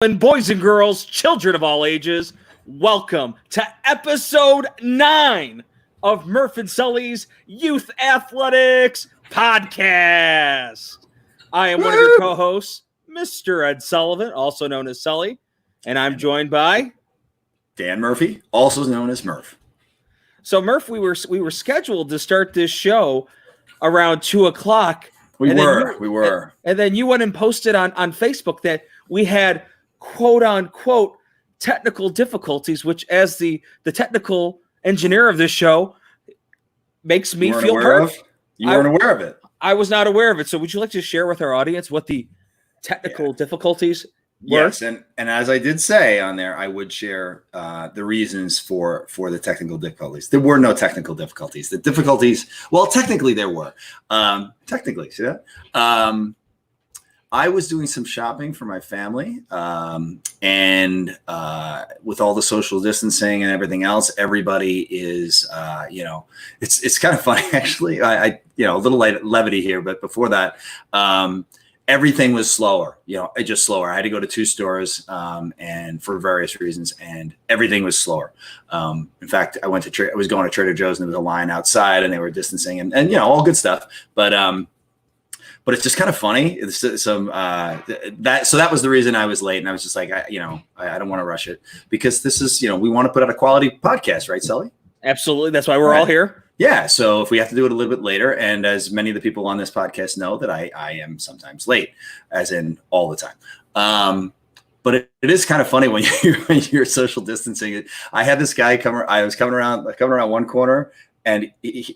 And boys and girls, children of all ages, welcome to episode 9 of Murph and Sully's Youth Athletics Podcast. I am one of your co-hosts, Mr. Ed Sullivan, also known as Sully, and I'm joined by Dan Murphy, also known as Murph. So Murph, we were scheduled to start this show around 2:00. We were. And then you went and posted on Facebook that we had quote unquote technical difficulties, which as the technical engineer of this show makes me feel hurt. You weren't aware of it. I was not aware of it. So would you like to share with our audience what the technical difficulties were? Yes, and as I did say on there, I would share the reasons for the technical difficulties. There were no technical difficulties. The difficulties, well, technically there were. See that? I was doing some shopping for my family, and with all the social distancing and everything else, everybody is, it's kind of funny actually. I a little levity here, but before that, everything was slower. Just slower. I had to go to 2 stores, and for various reasons, and everything was slower. In fact, I was going to Trader Joe's, and there was a line outside, and they were distancing, and all good stuff, but it's just kind of funny. So that was the reason I was late, and I was just like, I don't want to rush it because this is, we want to put out a quality podcast, right, Sully? Absolutely. That's why we're all here. Yeah. So if we have to do it a little bit later, and as many of the people on this podcast know that I am sometimes late, as in all the time. But it is kind of funny when you're social distancing. I had this guy I was coming around one corner, and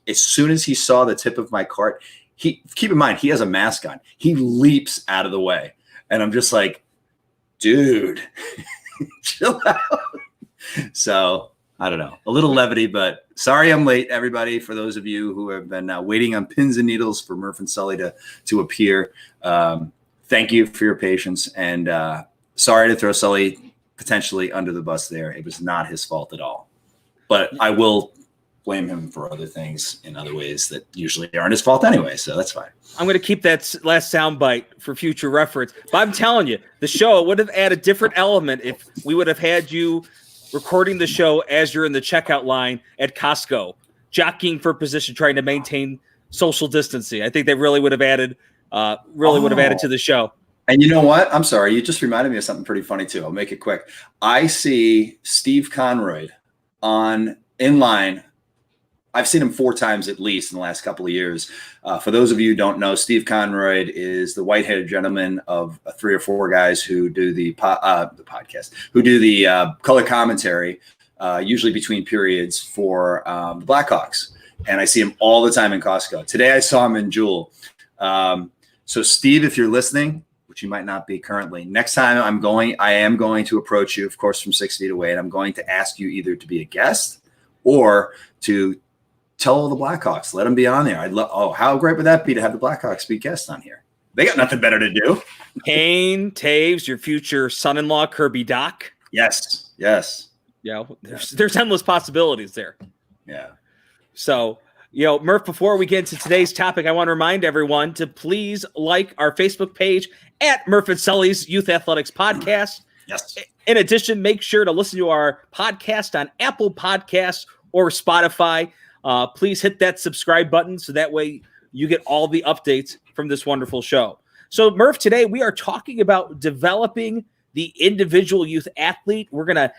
as soon as he saw the tip of my cart, keep in mind, he has a mask on. He leaps out of the way. And I'm just like, dude, chill out. So I don't know, a little levity, but sorry I'm late, everybody. For those of you who have been waiting on pins and needles for Murph and Sully to appear, thank you for your patience. And sorry to throw Sully potentially under the bus there. It was not his fault at all. But I will blame him for other things in other ways that usually aren't his fault anyway, so that's fine. I'm going to keep that last soundbite for future reference. But I'm telling you, the show would have added a different element if we would have had you recording the show as you're in the checkout line at Costco, jockeying for position, trying to maintain social distancing. I think that really would have added, to the show. And you know what? I'm sorry. You just reminded me of something pretty funny too. I'll make it quick. I see Steve Conroy in line. I've seen him 4 times at least in the last couple of years. For those of you who don't know, Steve Conroy is the white-haired gentleman of 3 or 4 guys who do the podcast, who do the color commentary, usually between periods for the Blackhawks. And I see him all the time in Costco. Today I saw him in Jewel. So Steve, if you're listening, which you might not be currently, next time I am going to approach you, of course, from 6 feet away, and I'm going to ask you either to be a guest or to tell the Blackhawks, let them be on there. How great would that be to have the Blackhawks be guests on here? They got nothing better to do. Kane, Taves, your future son-in-law, Kirby Doc. Yes. Yeah, there's endless possibilities there. Yeah. So, Murph, before we get into today's topic, I want to remind everyone to please like our Facebook page at Murph and Sully's Youth Athletics Podcast. Yes. In addition, make sure to listen to our podcast on Apple Podcasts or Spotify. Please hit that subscribe button so that way you get all the updates from this wonderful show. So, Murph, today we are talking about developing the individual youth athlete. We're gonna,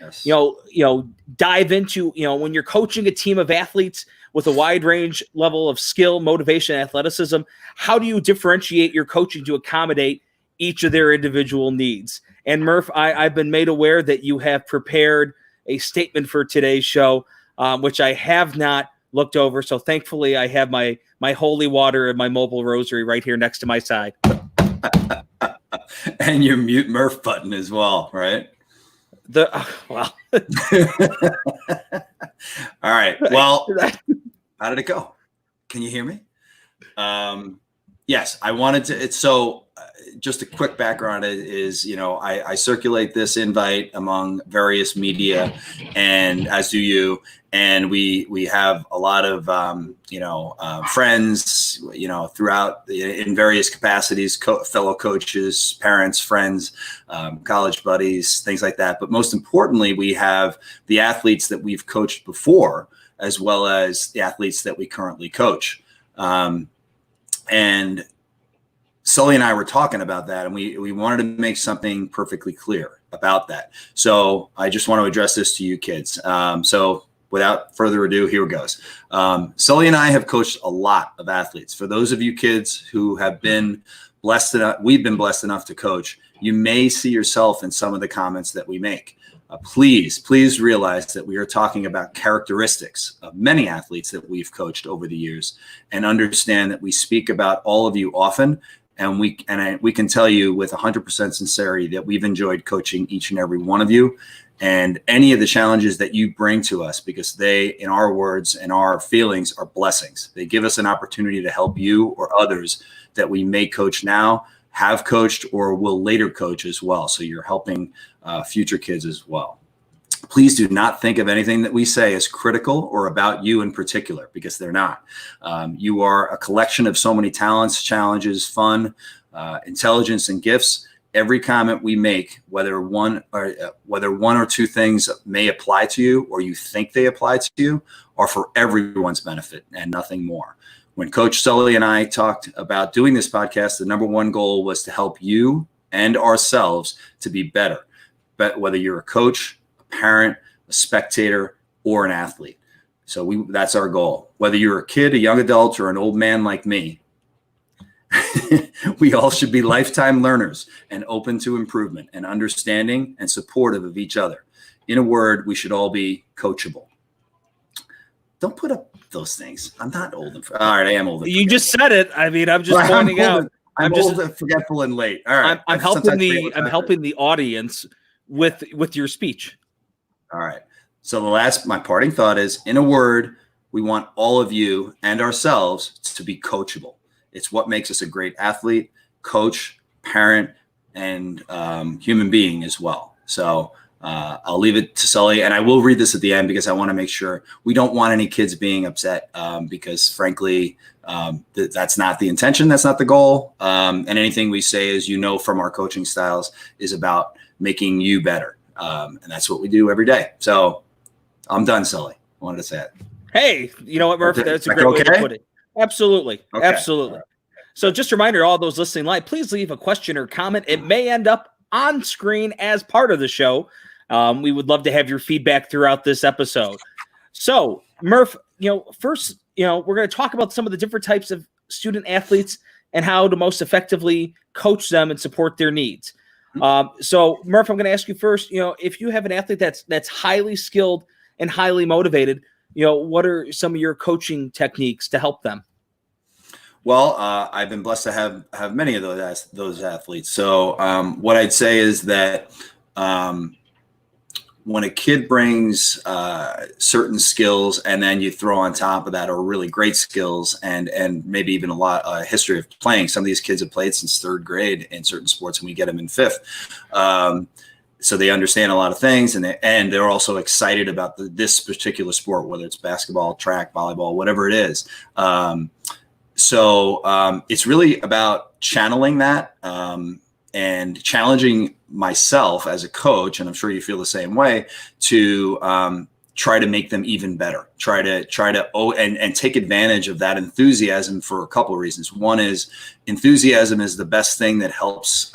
dive into, when you're coaching a team of athletes with a wide range level of skill, motivation, and athleticism, how do you differentiate your coaching to accommodate each of their individual needs? And Murph, I've been made aware that you have prepared a statement for today's show, which I have not looked over. So thankfully I have my holy water and my mobile rosary right here next to my side. And your mute Murph button as well, right? Well. All right. Well, how did it go? Can you hear me? Yes, I wanted to. It's so. Just a quick background is, I circulate this invite among various media, and as do you, and we have a lot of friends, throughout in various capacities, fellow coaches, parents, friends, college buddies, things like that. But most importantly, we have the athletes that we've coached before, as well as the athletes that we currently coach, and Sully and I were talking about that, and we wanted to make something perfectly clear about that. So I just want to address this to you kids. So without further ado, here it goes. Sully and I have coached a lot of athletes. For those of you kids who have been blessed enough, we've been blessed enough to coach, you may see yourself in some of the comments that we make. Please realize that we are talking about characteristics of many athletes that we've coached over the years, and understand that we speak about all of you often. And we can tell you with 100% sincerity that we've enjoyed coaching each and every one of you, and any of the challenges that you bring to us, because they, in our words and our feelings, are blessings. They give us an opportunity to help you or others that we may coach now, have coached, or will later coach as well. So you're helping future kids as well. Please do not think of anything that we say as critical or about you in particular, because they're not. You are a collection of so many talents, challenges, fun, intelligence, and gifts. Every comment we make, whether one or two things may apply to you or you think they apply to you, are for everyone's benefit and nothing more. When Coach Sully and I talked about doing this podcast, the number one goal was to help you and ourselves to be better. But whether you're a coach, parent, a spectator, or an athlete. So that's our goal. Whether you're a kid, a young adult, or an old man like me, we all should be lifetime learners and open to improvement and understanding and supportive of each other. In a word, we should all be coachable. Don't put up those things. I'm not old. All right, I am old. You just said it. I mean, I'm just pointing out. I'm old and forgetful and late. All right. I'm helping the audience with your speech. All right. So my parting thought is, in a word, we want all of you and ourselves to be coachable. It's what makes us a great athlete, coach, parent, and human being as well. So I'll leave it to Sully, and I will read this at the end because I want to make sure we don't want any kids being upset, because frankly, that's not the intention. That's not the goal. And anything we say, as you know from our coaching styles, is about making you better. And that's what we do every day. So I'm done, Sully. I wanted to say it. Hey, you know what, Murph? That's a great way to put it. Absolutely. Okay. Absolutely. Right. So just a reminder, all those listening live, please leave a question or comment. It may end up on screen as part of the show. We would love to have your feedback throughout this episode. So, Murph, first, we're going to talk about some of the different types of student athletes and how to most effectively coach them and support their needs. So, Murph, I'm going to ask you first, if you have an athlete that's highly skilled and highly motivated, what are some of your coaching techniques to help them? Well, I've been blessed to have many of those athletes. So what I'd say is that when a kid brings certain skills, and then you throw on top of that are really great skills and maybe even a history of playing. Some of these kids have played since third grade in certain sports, and we get them in fifth. So they understand a lot of things, and they're also excited about this particular sport, whether it's basketball, track, volleyball, whatever it is. So it's really about channeling that and challenging myself as a coach, and I'm sure you feel the same way, to try to make them even better. Try to take advantage of that enthusiasm for a couple of reasons. One is enthusiasm is the best thing that helps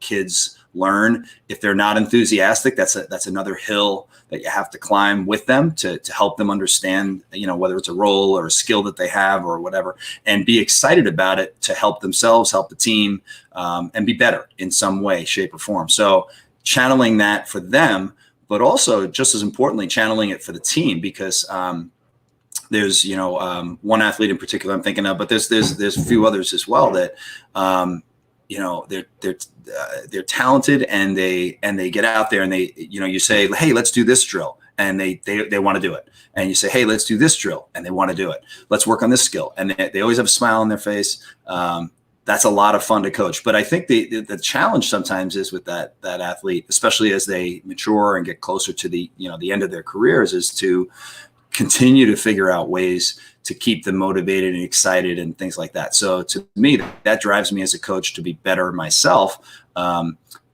kids learn. If they're not enthusiastic, that's another hill that you have to climb with them to help them understand, whether it's a role or a skill that they have or whatever, and be excited about it to help themselves, help the team, and be better in some way, shape, or form. So channeling that for them, but also just as importantly, channeling it for the team, because there's one athlete in particular I'm thinking of, but there's a few others as well that they're talented, and they get out there, and they you say, hey, let's do this drill, and they want to do it, and you say, hey, let's do this drill, and they want to do it. Let's work on this skill, and they always have a smile on their face. that's a lot of fun to coach. But I think the challenge sometimes is with that athlete, especially as they mature and get closer to the end of their careers, is to continue to figure out ways to keep them motivated and excited and things like that. So to me, that drives me as a coach to be better myself,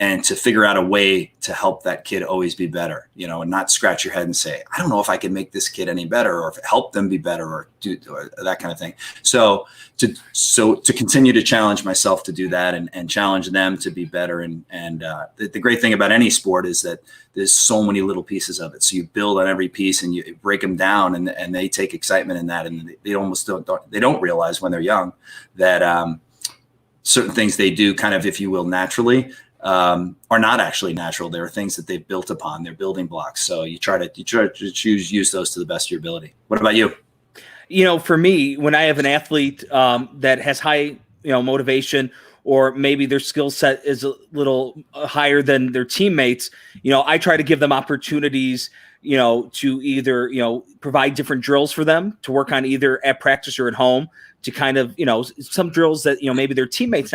and to figure out a way to help that kid always be better, and not scratch your head and say, I don't know if I can make this kid any better, or help them be better, or do or that kind of thing. So to continue to challenge myself to do that, and challenge them to be better. And the great thing about any sport is that there's so many little pieces of it. So you build on every piece and you break them down, and they take excitement in that. And they almost don't realize when they're young that certain things they do kind of, if you will, naturally, are not actually natural. There are things that they've built upon. They're building blocks. So you try to use those to the best of your ability. What about you? For me, when I have an athlete that has high, motivation, or maybe their skill set is a little higher than their teammates, I try to give them opportunities, to either, provide different drills for them to work on either at practice or at home, to kind of, some drills that, maybe their teammates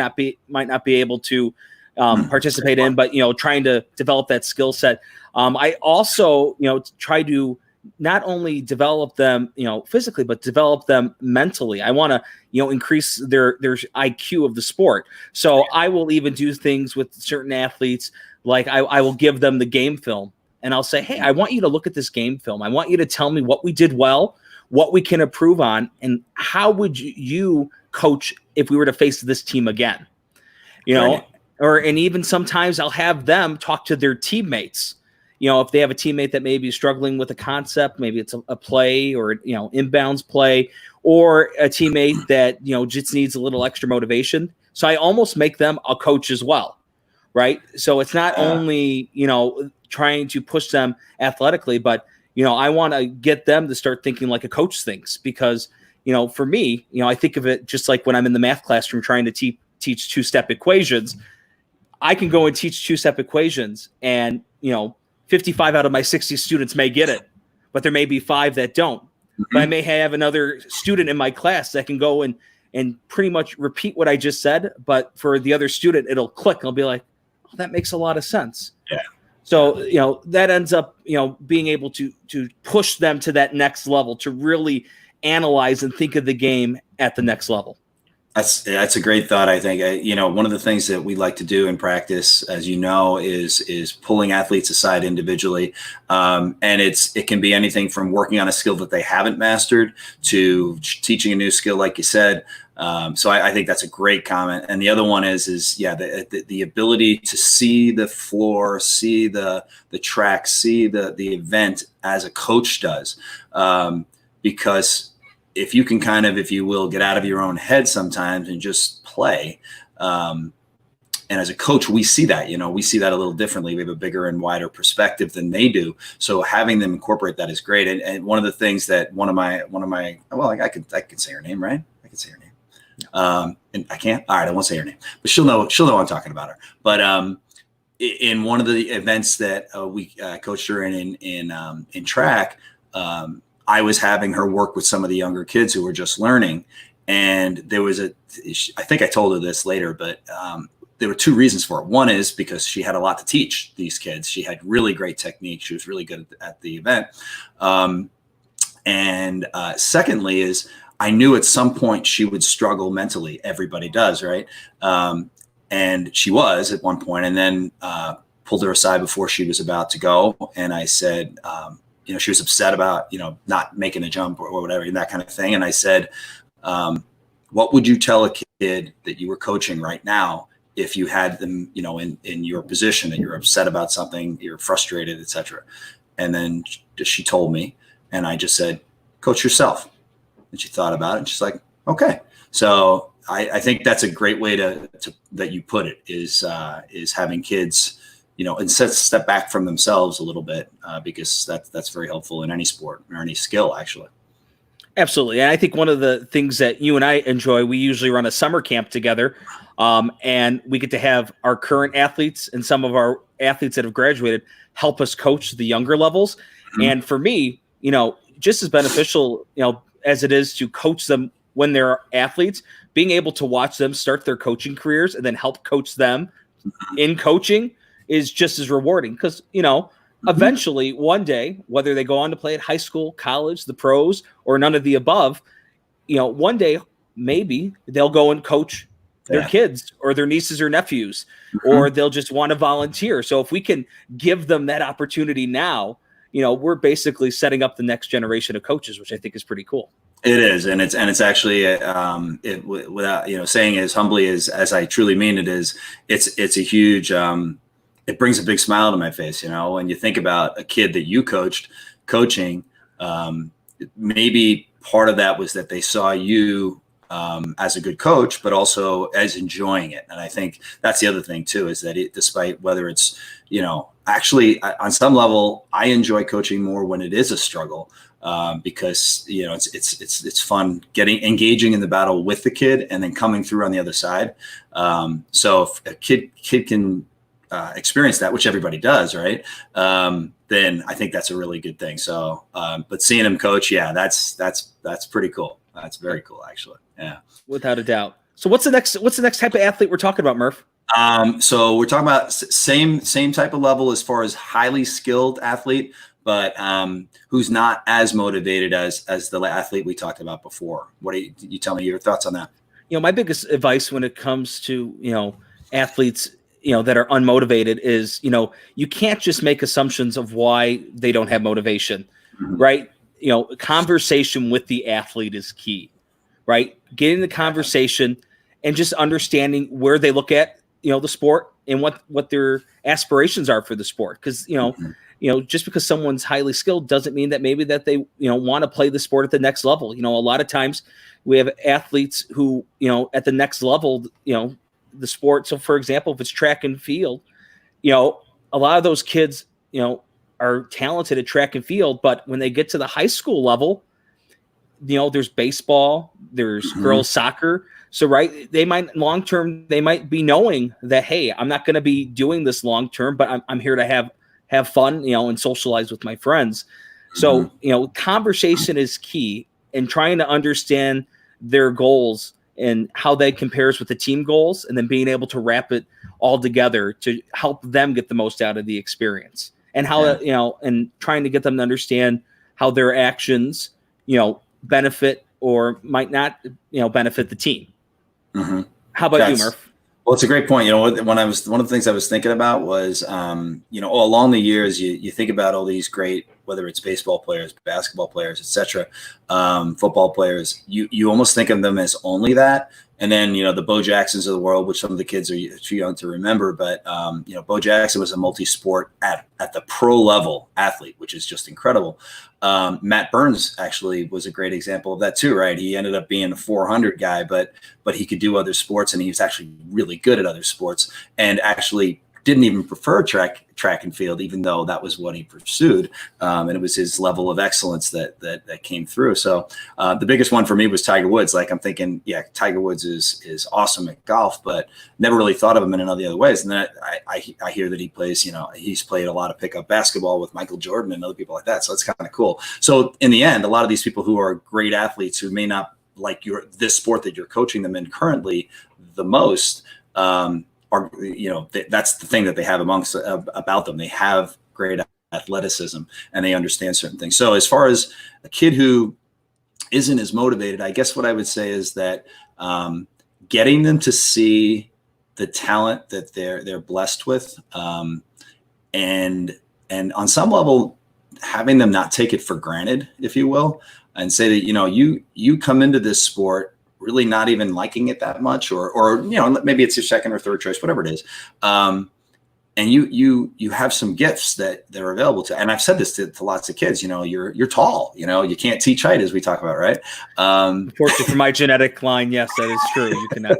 might not be able to participate in, but, trying to develop that skill set. I also, try to not only develop them, physically, but develop them mentally. I want to, increase their IQ of the sport. So I will even do things with certain athletes. Like I will give them the game film, and I'll say, hey, I want you to look at this game film. I want you to tell me what we did well, what we can improve on, and how would you coach if we were to face this team again, Right. And even sometimes I'll have them talk to their teammates. If they have a teammate that may be struggling with a concept, maybe it's a play or, inbounds play, or a teammate that, just needs a little extra motivation. So I almost make them a coach as well. Right. So it's not only, trying to push them athletically, but, I want to get them to start thinking like a coach thinks, because, for me, I think of it just like when I'm in the math classroom trying to teach two-step equations. I can go and teach two-step equations, and, 55 out of my 60 students may get it, but there may be 5 that don't. Mm-hmm. But I may have another student in my class that can go and pretty much repeat what I just said, but for the other student, it'll click. I'll be like, oh, that makes a lot of sense. Yeah. So, that ends up, being able to push them to that next level, to really analyze and think of the game at the next level. That's a great thought. I think, one of the things that we like to do in practice, as you know, is pulling athletes aside individually. And it can be anything from working on a skill that they haven't mastered to teaching a new skill, like you said. So I think that's a great comment. And the other one is the ability to see the floor, see the track, see the event as a coach does. Because if you can kind of, if you will, get out of your own head sometimes and just play. And as a coach, we see that, we see that a little differently. We have a bigger and wider perspective than they do. So having them incorporate that is great. And one of the things that one of my, well, I can say her name, right? I can say her name. And I can't, all right, I won't say her name, but she'll know I'm talking about her. But, in one of the events that we coached her in track, I was having her work with some of the younger kids who were just learning. And there was I think I told her this later, but there were 2 reasons for it. One is because she had a lot to teach these kids. She had really great technique. She was really good at the event. And secondly is I knew at some point she would struggle mentally. Everybody does, right? And she was at one point, and then pulled her aside before she was about to go. And I said, she was upset about, not making a jump or whatever, and that kind of thing. And I said, what would you tell a kid that you were coaching right now if you had them, in your position and you're upset about something, you're frustrated, etc. And then she told me, and I just said, coach yourself. And she thought about it, and she's like, okay. So I think that's a great way to that you put it, is having kids, and step back from themselves a little bit, because that's very helpful in any sport or any skill, actually. Absolutely. And I think one of the things that you and I enjoy, we usually run a summer camp together, and we get to have our current athletes and some of our athletes that have graduated help us coach the younger levels. Mm-hmm. And for me, just as beneficial, as it is to coach them when they're athletes, being able to watch them start their coaching careers and then help coach them in coaching is just as rewarding because, eventually one day, whether they go on to play at high school, college, the pros, or none of the above, one day maybe they'll go and coach their kids or their nieces or nephews, or they'll just want to volunteer. So if we can give them that opportunity now, we're basically setting up the next generation of coaches, which I think is pretty cool. It is, and it's actually without saying as humbly as I truly mean it is. It's a huge. It brings a big smile to my face, when you think about a kid that you coaching. Maybe part of that was that they saw you as a good coach, but also as enjoying it. And I think that's the other thing too, is that despite whether it's, actually on some level, I enjoy coaching more when it is a struggle, because, it's fun engaging in the battle with the kid and then coming through on the other side. So if a kid can experience that, which everybody does, right? Then I think that's a really good thing. So, but seeing him coach, that's pretty cool. That's very cool, actually. Yeah, without a doubt. So what's the next type of athlete we're talking about, Murph? So we're talking about same type of level as far as highly skilled athlete, but who's not as motivated as the athlete we talked about before. What do you tell me your thoughts on that? My biggest advice when it comes to athletes that are unmotivated is you can't just make assumptions of why they don't have motivation, right? Conversation with the athlete is key, right? Getting the conversation and just understanding where they look at, the sport and what their aspirations are for the sport. Because, just because someone's highly skilled doesn't mean that maybe that they, want to play the sport at the next level. A lot of times we have athletes who, at the next level, the sport. So for example, if it's track and field, a lot of those kids, are talented at track and field, but when they get to the high school level, there's baseball, there's girls soccer. So, right, they might long-term, they might be knowing that, hey, I'm not going to be doing this long-term, but I'm here to have fun, and socialize with my friends. So, conversation is key and trying to understand their goals and how that compares with the team goals, and then being able to wrap it all together to help them get the most out of the experience, and how, and trying to get them to understand how their actions, benefit or might not, benefit the team. How about you, Murph? Well, it's a great point. One of the things I was thinking about was, all along the years, you think about all these great, whether it's baseball players, basketball players, etc., football players, you almost think of them as only that. And then, the Bo Jacksons of the world, which some of the kids are too young to remember, but, Bo Jackson was a multi-sport at the pro level athlete, which is just incredible. Matt Burns actually was a great example of that too, right? He ended up being a 400 guy, but he could do other sports, and he was actually really good at other sports, and actually didn't even prefer track and field, even though that was what he pursued. And it was his level of excellence that came through. So the biggest one for me was Tiger Woods. Like, I'm thinking, Tiger Woods is awesome at golf, but never really thought of him in any other ways. And then I hear that he plays, he's played a lot of pickup basketball with Michael Jordan and other people like that. So it's kind of cool. So in the end, a lot of these people who are great athletes who may not like this sport that you're coaching them in currently the most, that's the thing that they have about them. They have great athleticism and they understand certain things. So as far as a kid who isn't as motivated, I guess what I would say is that getting them to see the talent that they're blessed with, and on some level having them not take it for granted, if you will, and say that you come into this sport really not even liking it that much, or maybe it's your second or third choice, whatever it is. And you have some gifts that are available to, and I've said this to lots of kids, you're tall, you can't teach height, as we talk about, right? Unfortunately for my genetic line, yes, that is true. You cannot.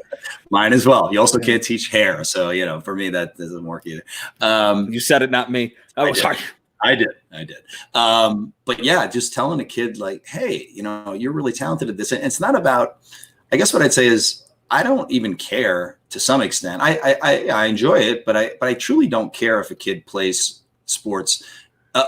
Mine as well. You also can't teach hair. So, for me, that doesn't work either. You said it, not me. Oh, sorry. I did. But yeah, just telling a kid like, hey, you're really talented at this. And it's not about, I guess what I'd say is, I don't even care to some extent. I enjoy it, but I truly don't care if a kid plays sports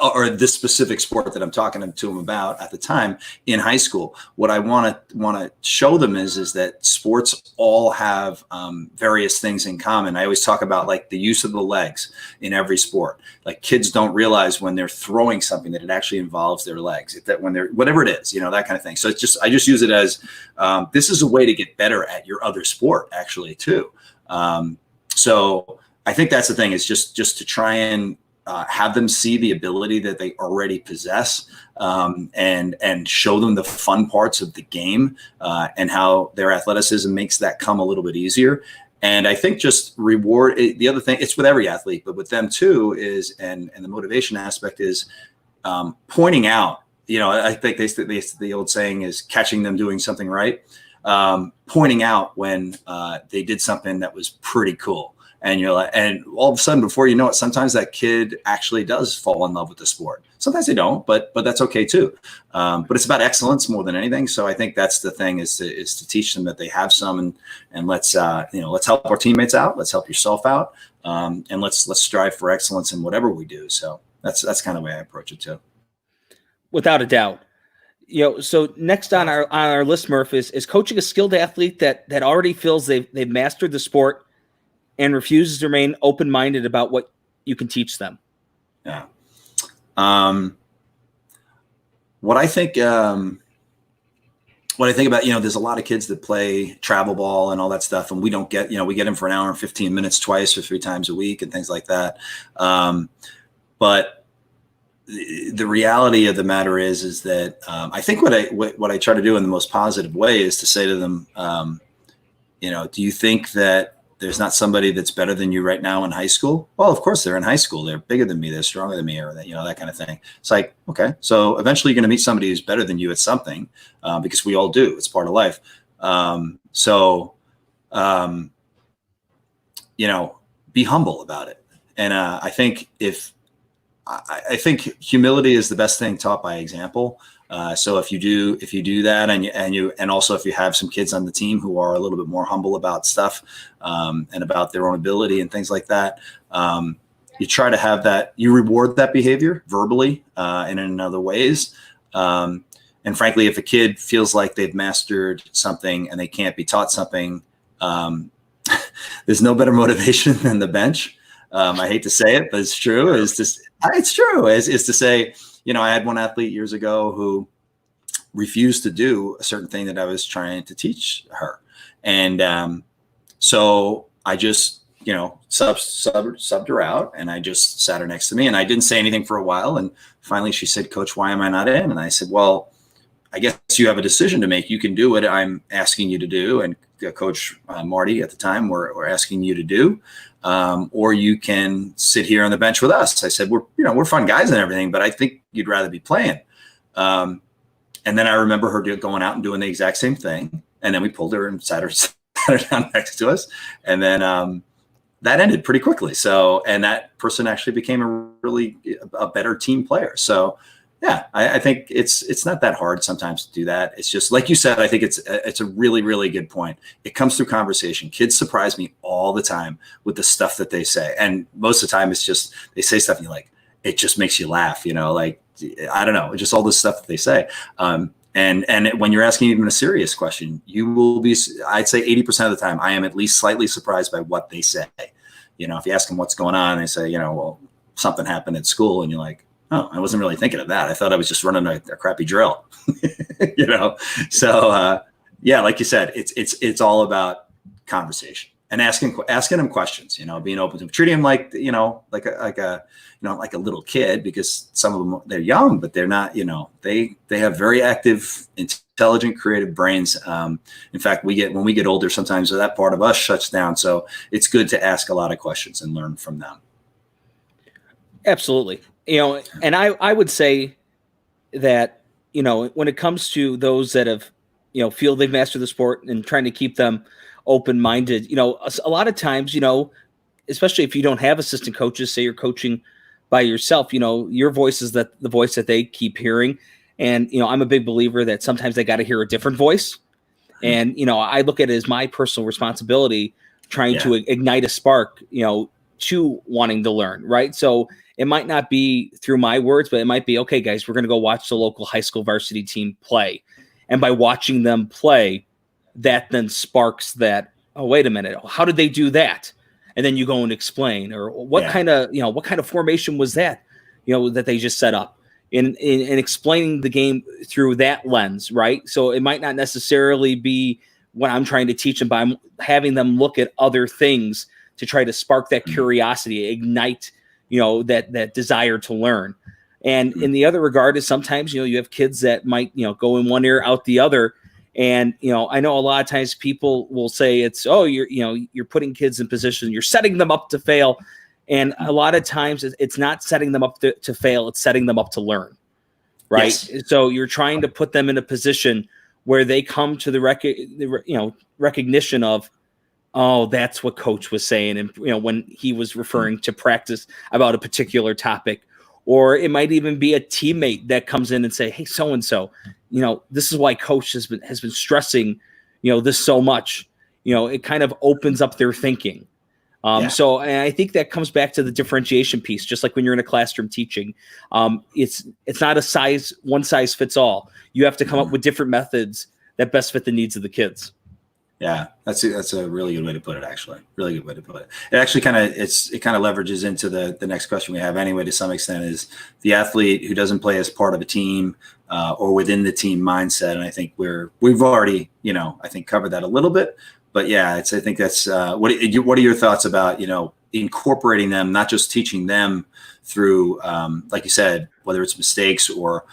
or this specific sport that I'm talking to them about at the time in high school. What I want to show them is that sports all have various things in common. I always talk about like the use of the legs in every sport. Like kids don't realize when they're throwing something that it actually involves their legs. That when they're whatever it is, that kind of thing. So I just use it as this is a way to get better at your other sport actually too. So I think that's the thing, is just to try and have them see the ability that they already possess, and show them the fun parts of the game, and how their athleticism makes that come a little bit easier. And I think just reward the other thing, it's with every athlete, but with them too is, and the motivation aspect is pointing out, I think the old saying is catching them doing something right, pointing out when they did something that was pretty cool. And you're like, and all of a sudden, before you know it, sometimes that kid actually does fall in love with the sport. Sometimes they don't, but that's okay too. But it's about excellence more than anything. So I think that's the thing, is to teach them that they have some, and let's help our teammates out. Let's help yourself out. And let's strive for excellence in whatever we do. So that's kind of the way I approach it too. Without a doubt. So next on our list, Murph, is coaching a skilled athlete that already feels they've mastered the sport and refuses to remain open-minded about what you can teach them. Yeah. What I think about, there's a lot of kids that play travel ball and all that stuff, and we don't get, we get them for an hour and 15 minutes twice or 3 times a week and things like that. But the reality of the matter is that I think what I try to do in the most positive way is to say to them, do you think that there's not somebody that's better than you right now in high school? Well, of course they're in high school. They're bigger than me. They're stronger than me, or that kind of thing. It's like, okay, so eventually you're going to meet somebody who's better than you at something, because we all do. It's part of life. Be humble about it. And I think I think humility is the best thing taught by example. So if you do that, and also if you have some kids on the team who are a little bit more humble about stuff, and about their own ability and things like that, you try to have that, you reward that behavior verbally, and in other ways. And frankly, if a kid feels like they've mastered something and they can't be taught something, there's no better motivation than the bench. I hate to say it, but it's true. It's true. Is to say, I had one athlete years ago who refused to do a certain thing that I was trying to teach her. And so I just, subbed her out, and I just sat her next to me, and I didn't say anything for a while. And finally she said, "Coach, why am I not in?" And I said, "Well, I guess you have a decision to make. You can do what I'm asking you to do, and Coach Marty at the time were asking you to do, or you can sit here on the bench with us." I said, we're fun guys and everything, but I think you'd rather be playing. And then I remember her going out and doing the exact same thing. And then we pulled her and sat her down next to us. And then that ended pretty quickly. So, and that person actually became a better team player. So yeah, I think it's not that hard sometimes to do that. It's just like you said. I think it's a really, really good point. It comes through conversation. Kids surprise me all the time with the stuff that they say, and most of the time it's just they say stuff and you're like, it just makes you laugh. Like I don't know, just all this stuff that they say. And when you're asking even a serious question, you will be. I'd say 80% of the time, I am at least slightly surprised by what they say. If you ask them what's going on, they say, well, something happened at school, and you're like, oh, I wasn't really thinking of that. I thought I was just running a crappy drill, So yeah, like you said, it's all about conversation and asking them questions. Being open to them, treating them like like a little kid, because some of them, they're young, but they're not. They have very active, intelligent, creative brains. In fact, when we get older, sometimes that part of us shuts down. So it's good to ask a lot of questions and learn from them. Absolutely. And I would say that, when it comes to those that have, feel they've mastered the sport and trying to keep them open-minded, a lot of times, especially if you don't have assistant coaches, say you're coaching by yourself, your voice is the voice that they keep hearing. And, I'm a big believer that sometimes they got to hear a different voice. And, I look at it as my personal responsibility trying to ignite a spark, to wanting to learn, right? So it might not be through my words, but it might be, okay, guys, we're going to go watch the local high school varsity team play. And by watching them play, that then sparks that, oh, wait a minute, how did they do that? And then you go and explain, or what kind of formation was that, that they just set up, in explaining the game through that lens, right? So it might not necessarily be what I'm trying to teach them, but I'm having them look at other things to try to spark that curiosity, ignite, that desire to learn. And in the other regard is sometimes, you have kids that might, go in one ear out the other. And, I know a lot of times people will say it's, oh, you're putting kids in position, you're setting them up to fail. And a lot of times it's not setting them up to fail. It's setting them up to learn. Right. Yes. So you're trying to put them in a position where they come to the recognition of, oh, that's what coach was saying. And, when he was referring to practice about a particular topic. Or it might even be a teammate that comes in and say, hey, so-and-so, this is why coach has been stressing, this so much. It kind of opens up their thinking. So and I think that comes back to the differentiation piece, just like when you're in a classroom teaching. It's not one size fits all. You have to come up with different methods that best fit the needs of the kids. Yeah, that's a really good way to put it, actually. Really good way to put it. It actually kind of leverages into the next question we have anyway, to some extent, is the athlete who doesn't play as part of a team or within the team mindset. And I think we've already, I think covered that a little bit. But yeah, I think that's what are your thoughts about, incorporating them, not just teaching them through, like you said, whether it's mistakes or,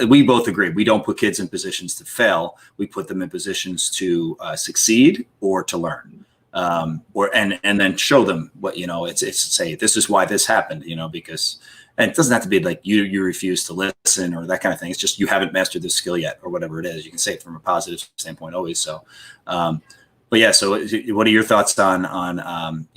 we both agree, we don't put kids in positions to fail. We put them in positions to succeed or to learn, and then show them what, it's say, this is why this happened, because, and it doesn't have to be like you refuse to listen or that kind of thing. It's just, you haven't mastered this skill yet, or whatever it is. You can say it from a positive standpoint always. So, but yeah, so what are your thoughts on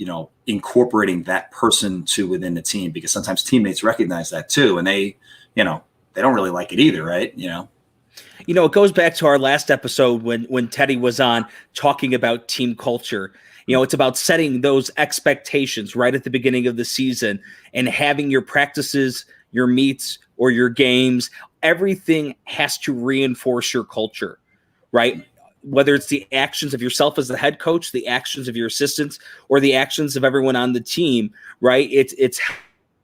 incorporating that person to within the team? Because sometimes teammates recognize that too, and they don't really like it either, right? It goes back to our last episode when Teddy was on talking about team culture. It's about setting those expectations right at the beginning of the season and having your practices, your meets, or your games. Everything has to reinforce your culture, right? Whether it's the actions of yourself as the head coach, the actions of your assistants, or the actions of everyone on the team, right? It's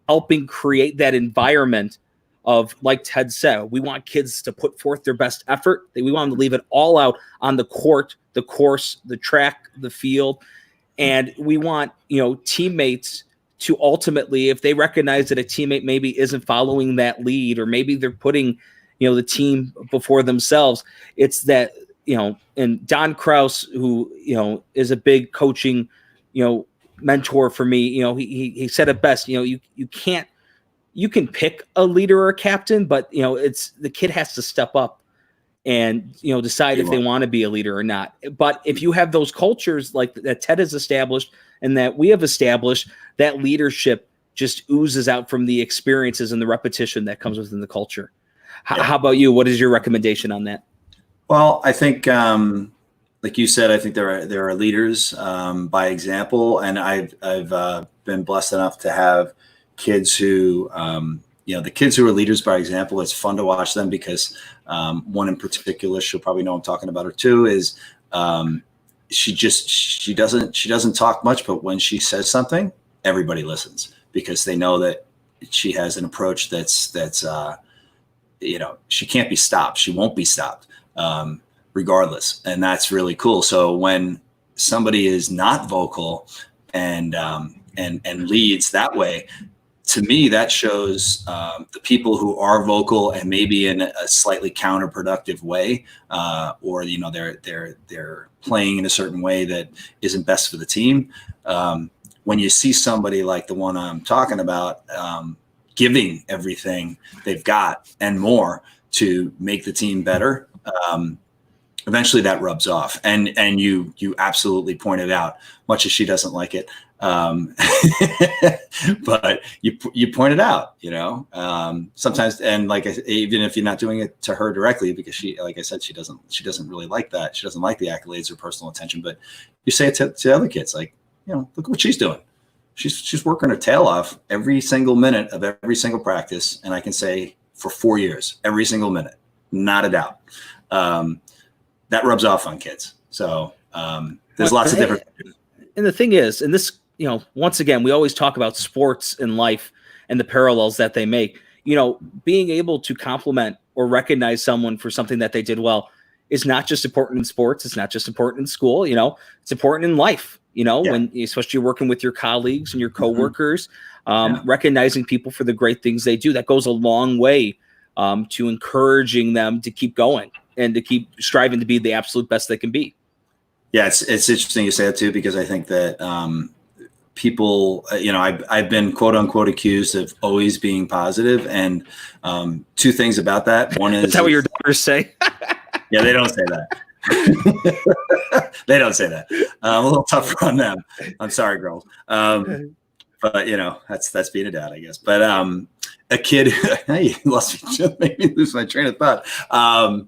helping create that environment of, like Ted said, we want kids to put forth their best effort. We want them to leave it all out on the court, the course, the track, the field. And we want, teammates to ultimately, if they recognize that a teammate maybe isn't following that lead, or maybe they're putting, the team before themselves, it's that, and Don Kraus, who, is a big coaching, mentor for me, he said it best, you can pick a leader or a captain, but, it's the kid has to step up and, decide if they want to be a leader or not. But if you have those cultures like that Ted has established and that we have established, that leadership just oozes out from the experiences and the repetition that comes within the culture. How about you? What is your recommendation on that? Well, I think, like you said, I think there are leaders by example, and I've been blessed enough to have kids who, the kids who are leaders by example. It's fun to watch them because one in particular, she'll probably know I'm talking about her too, is she doesn't talk much, but when she says something, everybody listens because they know that she has an approach that's she can't be stopped. She won't be stopped. Regardless. And that's really cool. So when somebody is not vocal and leads that way, to me, that shows the people who are vocal and maybe in a slightly counterproductive way, or they're playing in a certain way that isn't best for the team. When you see somebody like the one I'm talking about, giving everything they've got and more to make the team better, eventually that rubs off. And you absolutely pointed out, much as she doesn't like it, but you pointed out, sometimes, and like even if you're not doing it to her directly, because she, like I said, she doesn't really like that. She doesn't like the accolades or personal attention, but you say it to other kids, like, look what she's doing. She's working her tail off every single minute of every single practice. And I can say for 4 years, every single minute, not a doubt. That rubs off on kids. So there's lots of different. And the thing is, and this, once again, we always talk about sports and life and the parallels that they make. Being able to compliment or recognize someone for something that they did well is not just important in sports. It's not just important in school. It's important in life. When especially you're working with your colleagues and your coworkers, recognizing people for the great things they do, that goes a long way to encouraging them to keep going and to keep striving to be the absolute best they can be. Yeah, it's interesting you say that too, because I think that people, I've been quote unquote accused of always being positive, and two things about that. One is, that's what your daughters say. Yeah, they don't say that. They don't say that. A little tougher on them. I'm sorry, girls. But that's being a dad, I guess. But a kid, hey, made me lose my train of thought. I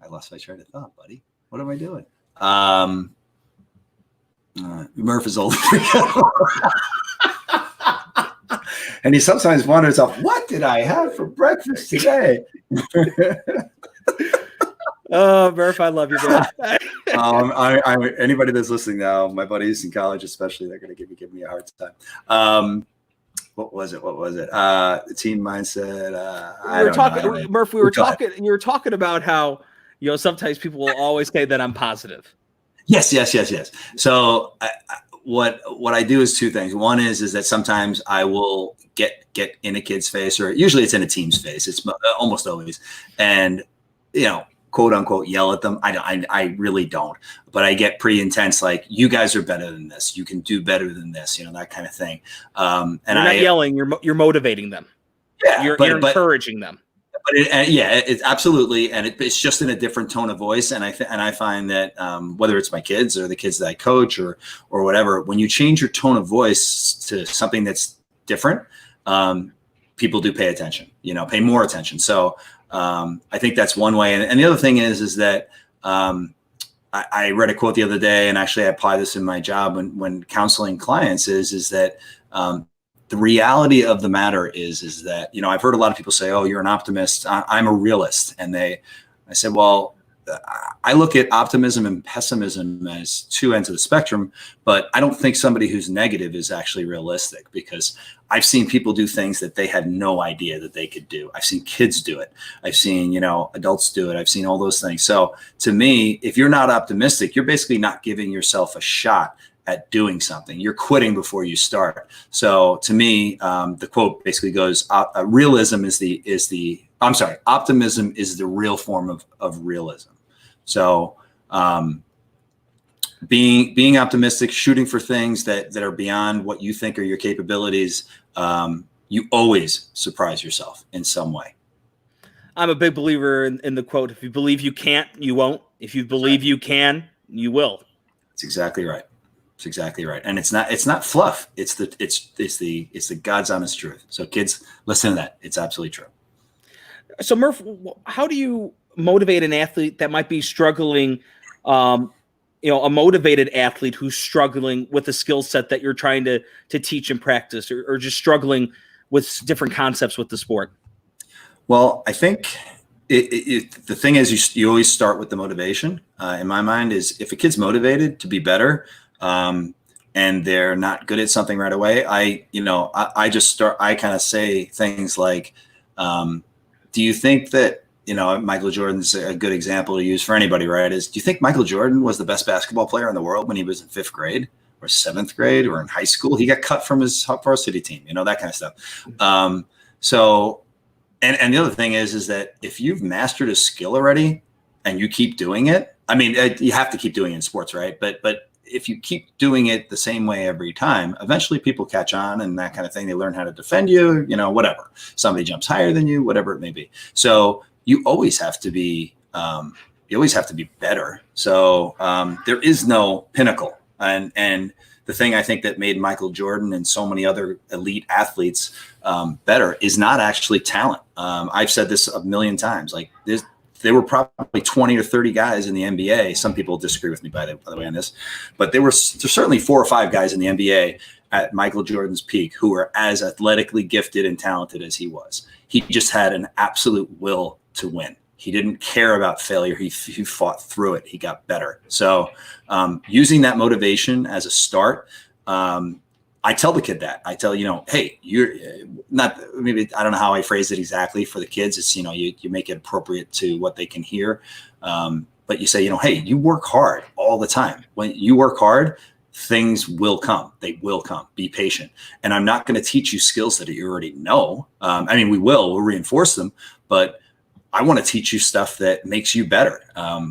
lost my train of thought, buddy. What am I doing? Murph is old. And he sometimes wonders, what did I have for breakfast today? Oh, Murph, I love you, man. Anybody that's listening now, my buddies in college especially, they're going to give me a hard time. What was it? The team mindset. Murph, you were talking about how, sometimes people will always say that I'm positive. Yes. So what I do is two things. One is that sometimes I will get in a kid's face, or usually it's in a team's face. It's almost always, and quote unquote yell at them. I really don't, but I get pretty intense. Like, you guys are better than this. You can do better than this. That kind of thing. And you're not yelling. You're motivating them. Yeah, you're encouraging them. But it's absolutely, and it's just in a different tone of voice. And I find that whether it's my kids or the kids that I coach or whatever, when you change your tone of voice to something that's different, people do pay attention. Pay more attention. So I think that's one way. And the other thing is that I read a quote the other day, and actually I apply this in my job when counseling clients is that the reality of the matter is that, I've heard a lot of people say, oh, you're an optimist. I'm a realist. And I said, well, I look at optimism and pessimism as two ends of the spectrum, but I don't think somebody who's negative is actually realistic, because I've seen people do things that they had no idea that they could do. I've seen kids do it. I've seen, adults do it. I've seen all those things. So to me, if you're not optimistic, you're basically not giving yourself a shot at doing something. You're quitting before you start. So to me, the quote basically goes, optimism is the real form of realism. So being optimistic, shooting for things that are beyond what you think are your capabilities, you always surprise yourself in some way. I'm a big believer in the quote, if you believe you can't, you won't. If you believe you can, you will. That's exactly right. It's exactly right. And it's not fluff. It's the God's honest truth. So kids, listen to that. It's absolutely true. So Murph, how do you motivate an athlete that might be struggling, a motivated athlete who's struggling with a skill set that you're trying to teach and practice, or just struggling with different concepts with the sport? Well, I think the thing is, you always start with the motivation. In my mind, is if a kid's motivated to be better, and they're not good at something right away, I kind of say things like, do you think that, Michael Jordan's a good example to use for anybody, right? Do you think Michael Jordan was the best basketball player in the world when he was in 5th grade or 7th grade or in high school? He got cut from his varsity team, that kind of stuff. So, and the other thing is that if you've mastered a skill already and you keep doing it, you have to keep doing it in sports, right? But if you keep doing it the same way every time, eventually people catch on and that kind of thing. They learn how to defend you, whatever. Somebody jumps higher than you, whatever it may be. So you always have to be, better. So there is no pinnacle. And the thing I think that made Michael Jordan and so many other elite athletes better is not actually talent. I've said this a million times. Like, there were probably 20 or 30 guys in the NBA. Some people disagree with me, by the way, on this, but there's certainly 4 or 5 guys in the NBA at Michael Jordan's peak who were as athletically gifted and talented as he was. He just had an absolute will to win. He didn't care about failure. He fought through it. He got better. So using that motivation as a start, I tell the kid that. I tell, hey, you're not, maybe, I don't know how I phrase it exactly for the kids. It's, you make it appropriate to what they can hear. But you say, hey, you work hard all the time. When you work hard, things will come. They will come. Be patient. And I'm not going to teach you skills that you already know. We'll reinforce them, but I want to teach you stuff that makes you better.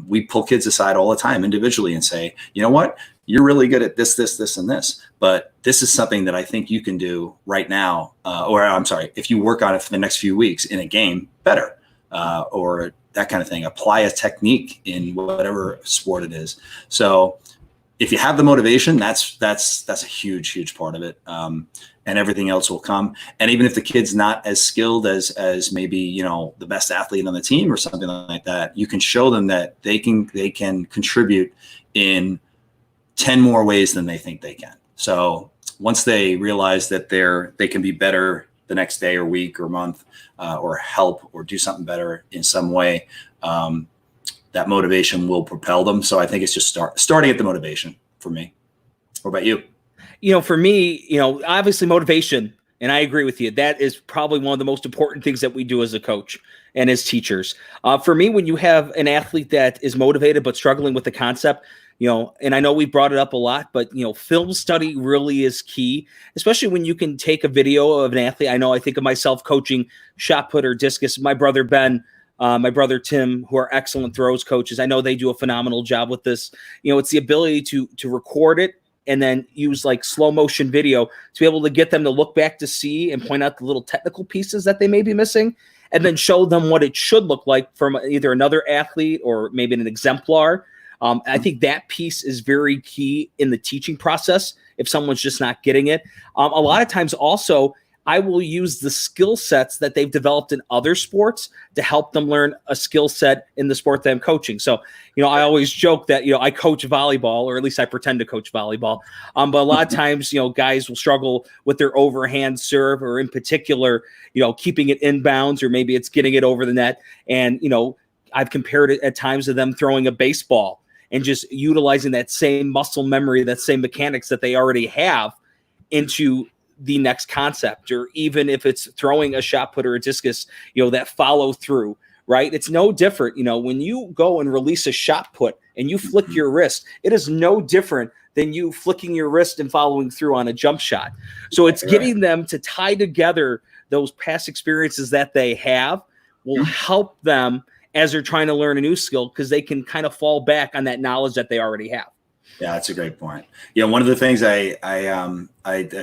We pull kids aside all the time individually and say, you know what? You're really good at this, and this, but this is something that I think you can do right now. If you work on it for the next few weeks in a game, better, or that kind of thing. Apply a technique in whatever sport it is. So if you have the motivation, that's a huge part of it. And everything else will come. And even if the kid's not as skilled as maybe, the best athlete on the team or something like that, you can show them that they can contribute in 10 more ways than they think they can. So once they realize that they can be better the next day or week or month, or help or do something better in some way, that motivation will propel them. So I think it's just starting at the motivation for me. What about you? For me, obviously motivation, and I agree with you. That is probably one of the most important things that we do as a coach and as teachers. For me, when you have an athlete that is motivated but struggling with the concept, and I know we brought it up a lot, but, film study really is key, especially when you can take a video of an athlete. I think of myself coaching shot put or discus. My brother, Ben, my brother, Tim, who are excellent throws coaches. I know they do a phenomenal job with this. It's the ability to record it and then use like slow motion video to be able to get them to look back to see and point out the little technical pieces that they may be missing, and then show them what it should look like from either another athlete or maybe an exemplar. I think that piece is very key in the teaching process if someone's just not getting it. A lot of times also, I will use the skill sets that they've developed in other sports to help them learn a skill set in the sport that I'm coaching. So, I always joke that, I coach volleyball, or at least I pretend to coach volleyball. But a lot of times, guys will struggle with their overhand serve, or in particular, keeping it inbounds, or maybe it's getting it over the net. And, I've compared it at times to them throwing a baseball and just utilizing that same muscle memory, that same mechanics that they already have into the next concept. Or even if it's throwing a shot put or a discus, that follow through, right? It's no different. When you go and release a shot put and you flick your wrist, it is no different than you flicking your wrist and following through on a jump shot. So it's getting them to tie together those past experiences that they have will help them as they're trying to learn a new skill, because they can kind of fall back on that knowledge that they already have. Yeah, that's a great point. One of the things a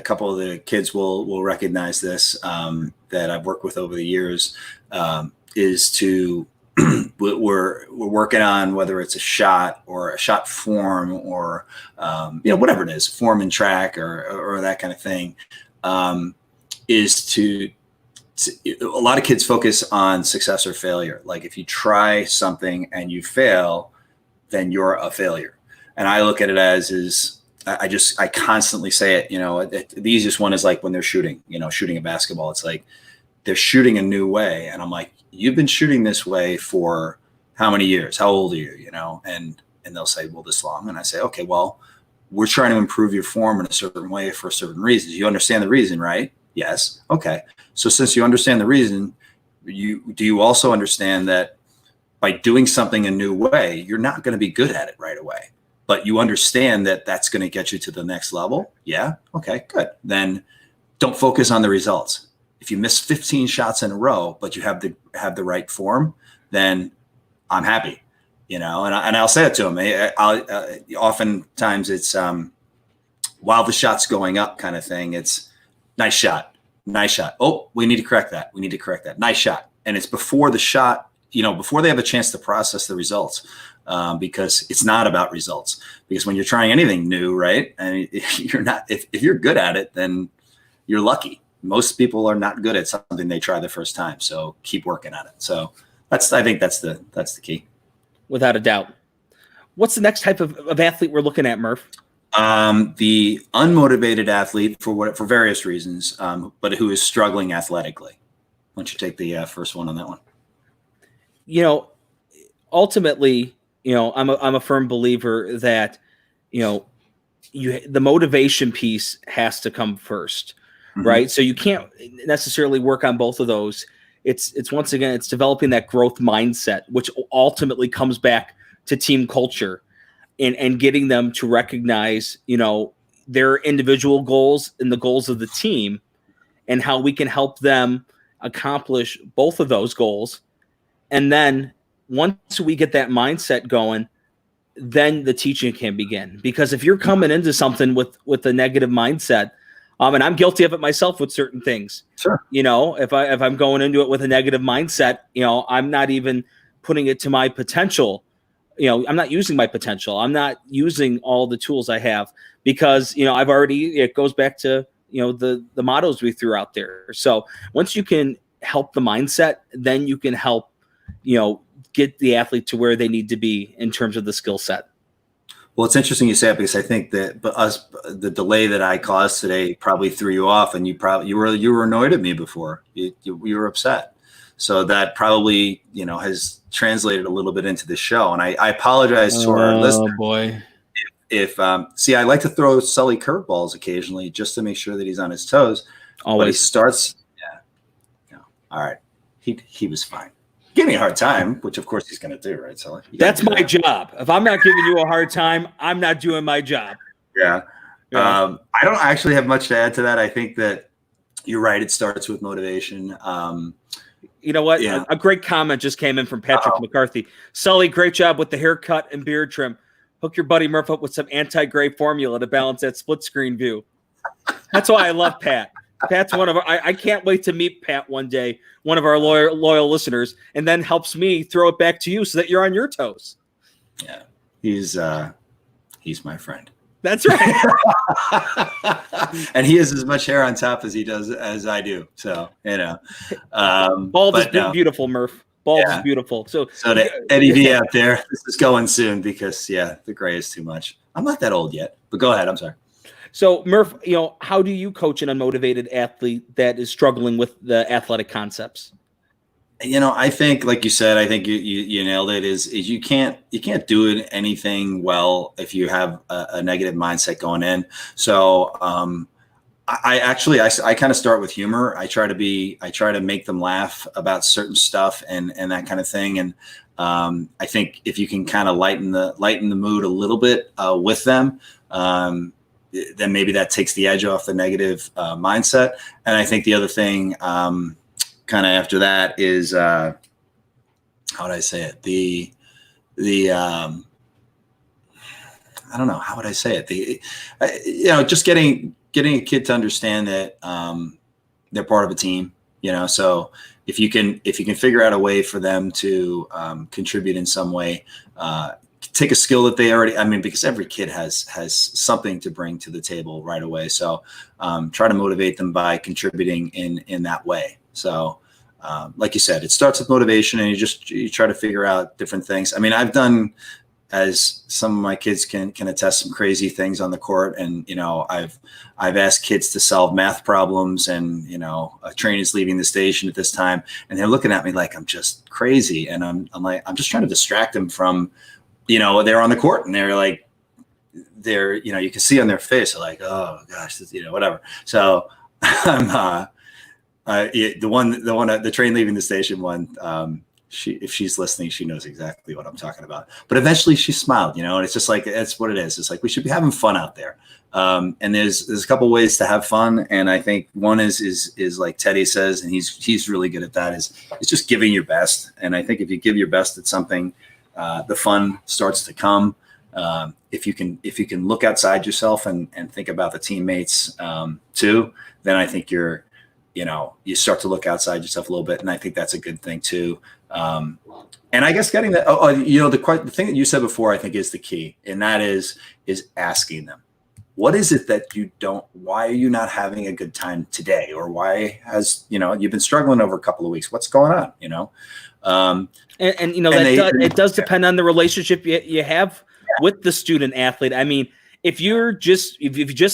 couple of the kids will recognize this, that I've worked with over the years, is to we're working on, whether it's a shot or a shot form or whatever it is, form and track or that kind of thing, is to a lot of kids focus on success or failure. Like if you try something and you fail, then you're a failure. And I look at it as I constantly say it, the easiest one is like when they're shooting a basketball. It's like they're shooting a new way. And I'm like, you've been shooting this way for how many years? How old are you? And they'll say, well, this long. And I say, okay, well, we're trying to improve your form in a certain way for certain reasons. You understand the reason, right? Yes. Okay. So since you understand the reason, do you also understand that by doing something a new way, you're not going to be good at it right away, but you understand that that's going to get you to the next level? Yeah. Okay, good. Then don't focus on the results. If you miss 15 shots in a row, but you have the right form, then I'm happy, and I'll say it to them. Oftentimes it's, while the shot's going up kind of thing, it's nice shot. Oh, we need to correct that. Nice shot. And it's before the shot, before they have a chance to process the results, because it's not about results. Because when you're trying anything new, right, and if you're good at it, then you're lucky. Most people are not good at something they try the first time. So keep working at it. So I think that's the key. Without a doubt. What's the next type of athlete we're looking at, Murph? The unmotivated athlete for various reasons, but who is struggling athletically. Why don't you take the first one on that one? Ultimately, I'm a firm believer that, the motivation piece has to come first, right? So you can't necessarily work on both of those. It's once again, it's developing that growth mindset, which ultimately comes back to team culture and getting them to recognize, their individual goals and the goals of the team and how we can help them accomplish both of those goals. And then once we get that mindset going, then the teaching can begin. Because if you're coming into something with a negative mindset, and I'm guilty of it myself with certain things. Sure. If I'm going into it with a negative mindset, I'm not even putting it to my potential. I'm not using my potential. I'm not using all the tools I have because, it goes back to, the mottos we threw out there. So once you can help the mindset, then you can help, get the athlete to where they need to be in terms of the skill set. Well, it's interesting you say it because I think that the delay that I caused today probably threw you off, and you were annoyed at me before. You were upset, so that probably has translated a little bit into the show. And I apologize to our listeners. Oh boy! If I like to throw Sully curveballs occasionally just to make sure that he's on his toes. Always. But he starts. Yeah. All right. He was fine. Give me a hard time, which of course he's going to do, right, Sully? That's my job. If I'm not giving you a hard time, I'm not doing my job. Yeah. I don't actually have much to add to that. I think that you're right. It starts with motivation. You know what? Yeah. A great comment just came in from Patrick McCarthy. Sully, great job with the haircut and beard trim. Hook your buddy Murph up with some anti-gray formula to balance that split screen view. That's why I love Pat. Pat's one of our, I can't wait to meet Pat one day, one of our loyal listeners, and then helps me throw it back to you so that you're on your toes. Yeah, he's my friend. That's right. And he has as much hair on top as I do. So, Bald is beautiful, Murph. Bald is beautiful. So to Eddie V out there, this is going soon because the gray is too much. I'm not that old yet, but go ahead. I'm sorry. So Murph, how do you coach an unmotivated athlete that is struggling with the athletic concepts? I think, like you said, I think you nailed it. Is you can't do anything well if you have a negative mindset going in. So I kind of start with humor. I try to make them laugh about certain stuff and that kind of thing. And I think if you can kind of lighten the mood a little bit with them, then maybe that takes the edge off the negative mindset. And I think the other thing kind of after that is, how would I say it? I don't know. How would I say it? Just getting a kid to understand that they're part of a team, so if you can figure out a way for them to contribute in some way, take a skill that they already, because every kid has something to bring to the table right away. So try to motivate them by contributing in that way. So like you said, it starts with motivation and you try to figure out different things. I've done, as some of my kids can attest, some crazy things on the court. And, I've asked kids to solve math problems and, a train is leaving the station at this time and they're looking at me like I'm just crazy. And I'm just trying to distract them from, they're on the court and they're like, you can see on their face, they're like, oh gosh, whatever. So I'm, the train leaving the station one, if she's listening, she knows exactly what I'm talking about. But eventually she smiled, and it's just like, that's what it is. It's like, we should be having fun out there. And there's a couple ways to have fun. And I think one is like Teddy says, and he's really good at that, is just giving your best. And I think if you give your best at something, the fun starts to come. If you can look outside yourself and think about the teammates too, then I think you start to look outside yourself a little bit. And I think that's a good thing too. And I guess getting that, the thing that you said before, I think is the key. And that is asking them. what is it that you don't, why are you not having a good time today? Or why has, you've been struggling over a couple of weeks. What's going on? And it does depend on the relationship you have with the student athlete. I mean, if you just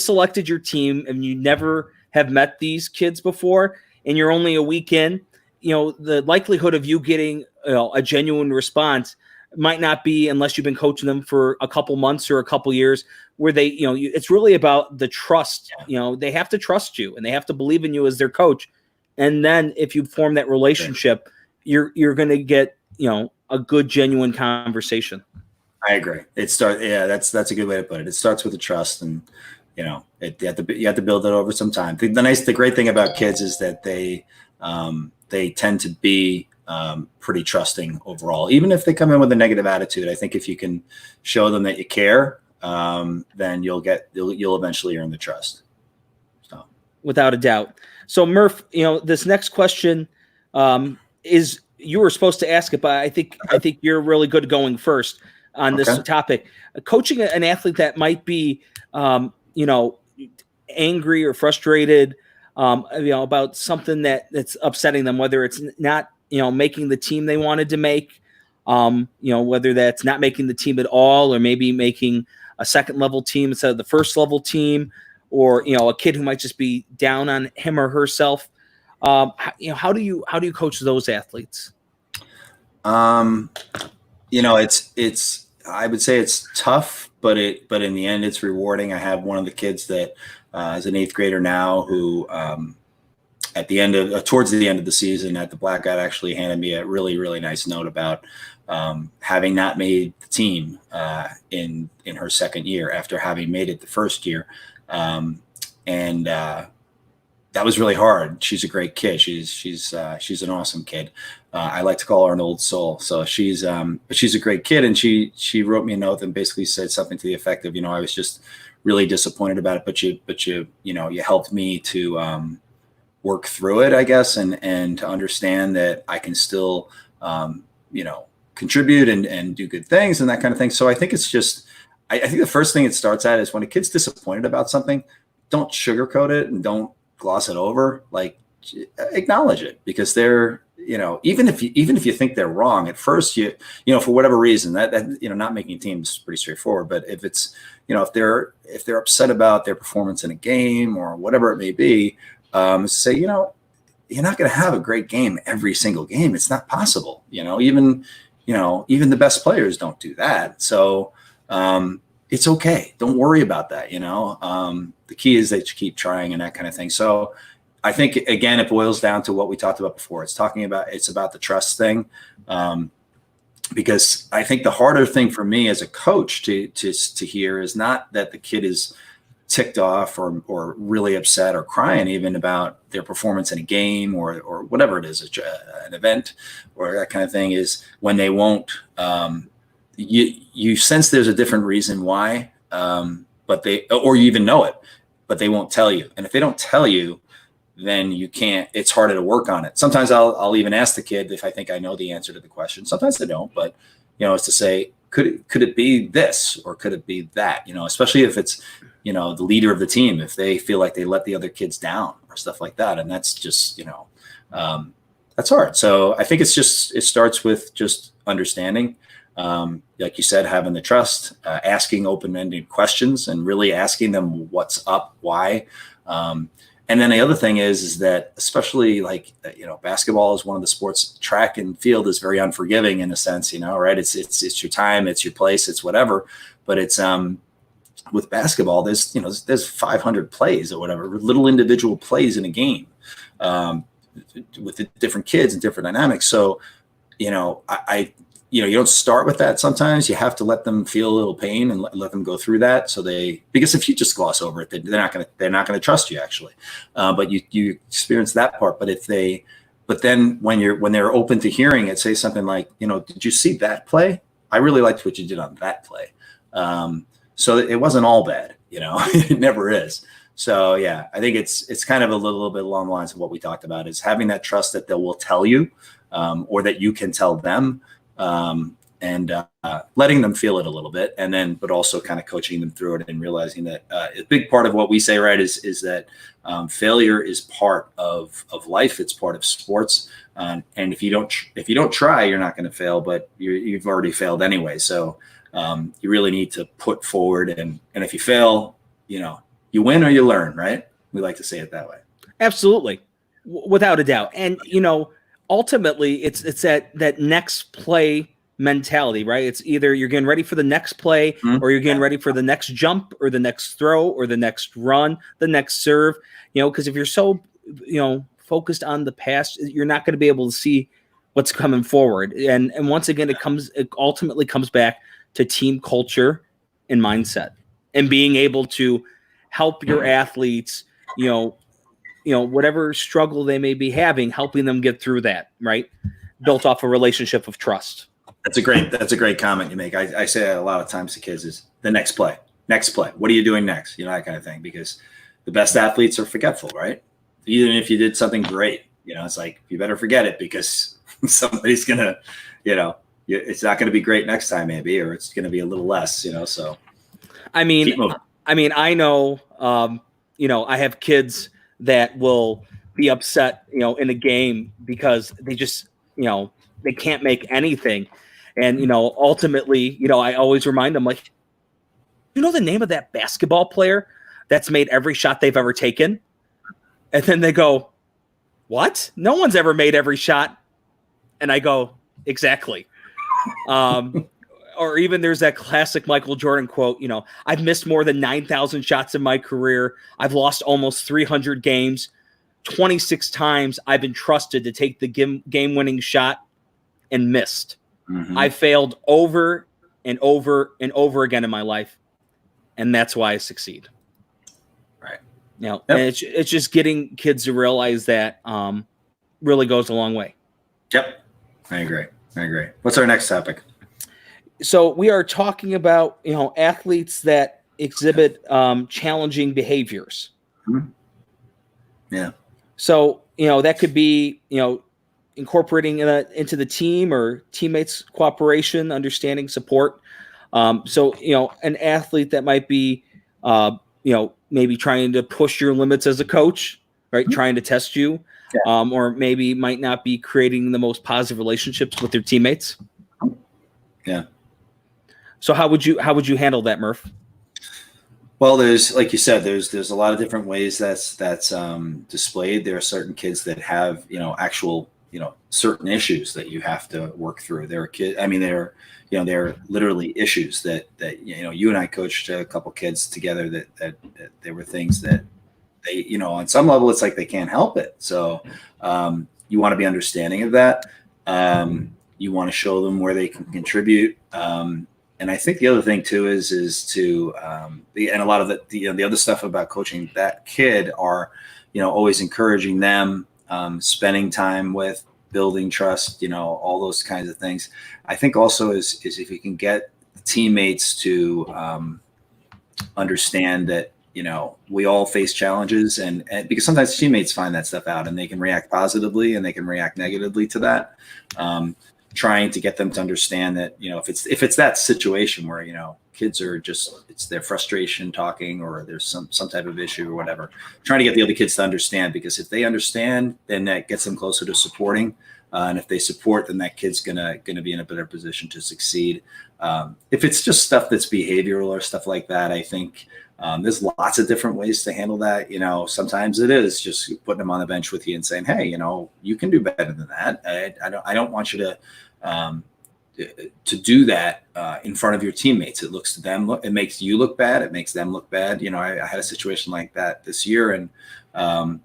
selected your team and you never have met these kids before and you're only a week in, the likelihood of you getting a genuine response might not be unless you've been coaching them for a couple months or a couple years, where they, it's really about the trust. They have to trust you and they have to believe in you as their coach. And then if you form that relationship, you're going to get, a good, genuine conversation. I agree. That's a good way to put it. It starts with the trust, and you have to build it over some time. The great thing about kids is that they tend to be pretty trusting overall, even if they come in with a negative attitude. I think if you can show them that you care, then you'll eventually earn the trust. So, without a doubt. So Murph, this next question is, you were supposed to ask it, but I think you're really good going first on this topic. Coaching an athlete that might be, angry or frustrated, about something that's upsetting them, whether it's not, making the team they wanted to make, whether that's not making the team at all, or maybe making a second level team instead of the first level team, or, a kid who might just be down on him or herself. How do you coach those athletes? It's I would say it's tough, but in the end it's rewarding. I have one of the kids that is an 8th grader now who towards the end of the season at the Blackout actually handed me a really, really nice note about having not made the team in her second year after having made it the first year. That was really hard. She's a great kid. She's an awesome kid. I like to call her an old soul. So she's a great kid. And she wrote me a note and basically said something to the effect of, I was just really disappointed about it, but you helped me to work through it, I guess, and to understand that I can still, contribute and do good things and that kind of thing. So I think it's just, I think the first thing it starts at is when a kid's disappointed about something, don't sugarcoat it and don't gloss it over. Like, acknowledge it, because they're, even if you think they're wrong at first, for whatever reason, that not making teams is pretty straightforward. But if it's, if they're upset about their performance in a game or whatever it may be, say, you're not going to have a great game every single game. It's not possible. Even the best players don't do that. So it's okay. Don't worry about that. The key is that you keep trying and that kind of thing. So I think, again, it boils down to what we talked about before. It's about the trust thing. Because I think the harder thing for me as a coach to hear is not that the kid is ticked off or really upset or crying even about their performance in a game or whatever it is, an event or that kind of thing, is when they won't, you sense there's a different reason why, or you even know it, but they won't tell you. And if they don't tell you, then it's harder to work on it. Sometimes I'll even ask the kid if I think I know the answer to the question. Sometimes I don't, but it's to say, could it be this or could it be that? Especially if it's, the leader of the team, if they feel like they let the other kids down or stuff like that. And that's just, that's hard. So I think it starts with just understanding, like you said, having the trust, asking open-ended questions and really asking them what's up, why. And then the other thing is that, especially like, basketball is one of the sports. Track and field is very unforgiving in a sense, right? It's your time, it's your place, it's whatever. But it's with basketball, there's 500 plays or whatever, little individual plays in a game, with the different kids and different dynamics. So, you don't start with that. Sometimes you have to let them feel a little pain and let them go through that. Because if you just gloss over it, they're not going to trust you actually. But you experience that part. But then when they're open to hearing it, say something like, did you see that play? I really liked what you did on that play. So it wasn't all bad, it never is. So yeah, I think it's kind of a little bit along the lines of what we talked about, is having that trust that they will tell you, or that you can tell them. and letting them feel it a little bit, and then but also kind of coaching them through it and realizing that a big part of what we say, right, is that failure is part of life. It's part of sports, and if you don't try, you're not going to fail, but you've already failed anyway. So you really need to put forward, and if you fail, you win or you learn, right? We like to say it that way. Absolutely, without a doubt. And ultimately, it's that next play mentality, right? It's either you're getting ready for the next play, or you're getting ready for the next jump, or the next throw, or the next run, the next serve. Because if you're so focused on the past, you're not going to be able to see what's coming forward. And once again, it ultimately comes back to team culture and mindset, and being able to help your athletes, whatever struggle they may be having, helping them get through that, right? Built off a relationship of trust. That's a great comment you make. I say a lot of times to kids is the next play. What are you doing next? That kind of thing, because the best athletes are forgetful, right? Even if you did something great, it's like, you better forget it, because somebody's going to, it's not going to be great next time maybe, or it's going to be a little less, so. I know, I have kids that will be upset, in a game because they just, they can't make anything. And, ultimately, I always remind them, like, the name of that basketball player that's made every shot they've ever taken? And then they go, what? No one's ever made every shot. And I go, exactly. Or even there's that classic Michael Jordan quote, I've missed more than 9,000 shots in my career. I've lost almost 300 games. 26 times I've been trusted to take the game-winning shot and missed. Mm-hmm. I failed over and over and over again in my life, and that's why I succeed. Right. And it's just getting kids to realize that really goes a long way. Yep. I agree. What's our next topic? So we are talking about, athletes that exhibit challenging behaviors. Mm-hmm. Yeah. So, that could be, incorporating into the team or teammates' cooperation, understanding, support. So, an athlete that might be, maybe trying to push your limits as a coach, right? Mm-hmm. Trying to test you, or maybe might not be creating the most positive relationships with their teammates. Yeah. So how would you handle that, Murph? Well, there's, like you said, there's a lot of different ways that's displayed. There are certain kids that have, actual, certain issues that you have to work through. There are kids, they're literally issues that you and I coached a couple kids together that there were things that they, on some level, it's like they can't help it. So you want to be understanding of that. You want to show them where they can contribute. And I think the other thing too is to and a lot of the other stuff about coaching that kid are, always encouraging them, spending time with, building trust, all those kinds of things. I think also is if you can get teammates to understand that, we all face challenges, and because sometimes teammates find that stuff out and they can react positively and they can react negatively to that. Trying to get them to understand that, if it's that situation where, kids are just, it's their frustration talking, or there's some type of issue or whatever, trying to get the other kids to understand, because if they understand, then that gets them closer to supporting. And if they support, then that kid's gonna be in a better position to succeed. If it's just stuff that's behavioral or stuff like that, I think there's lots of different ways to handle that. Sometimes it is just putting them on the bench with you and saying, hey, you can do better than that. I don't want you to do that in front of your teammates. It looks to them, it makes you look bad. It makes them look bad. I had a situation like that this year, and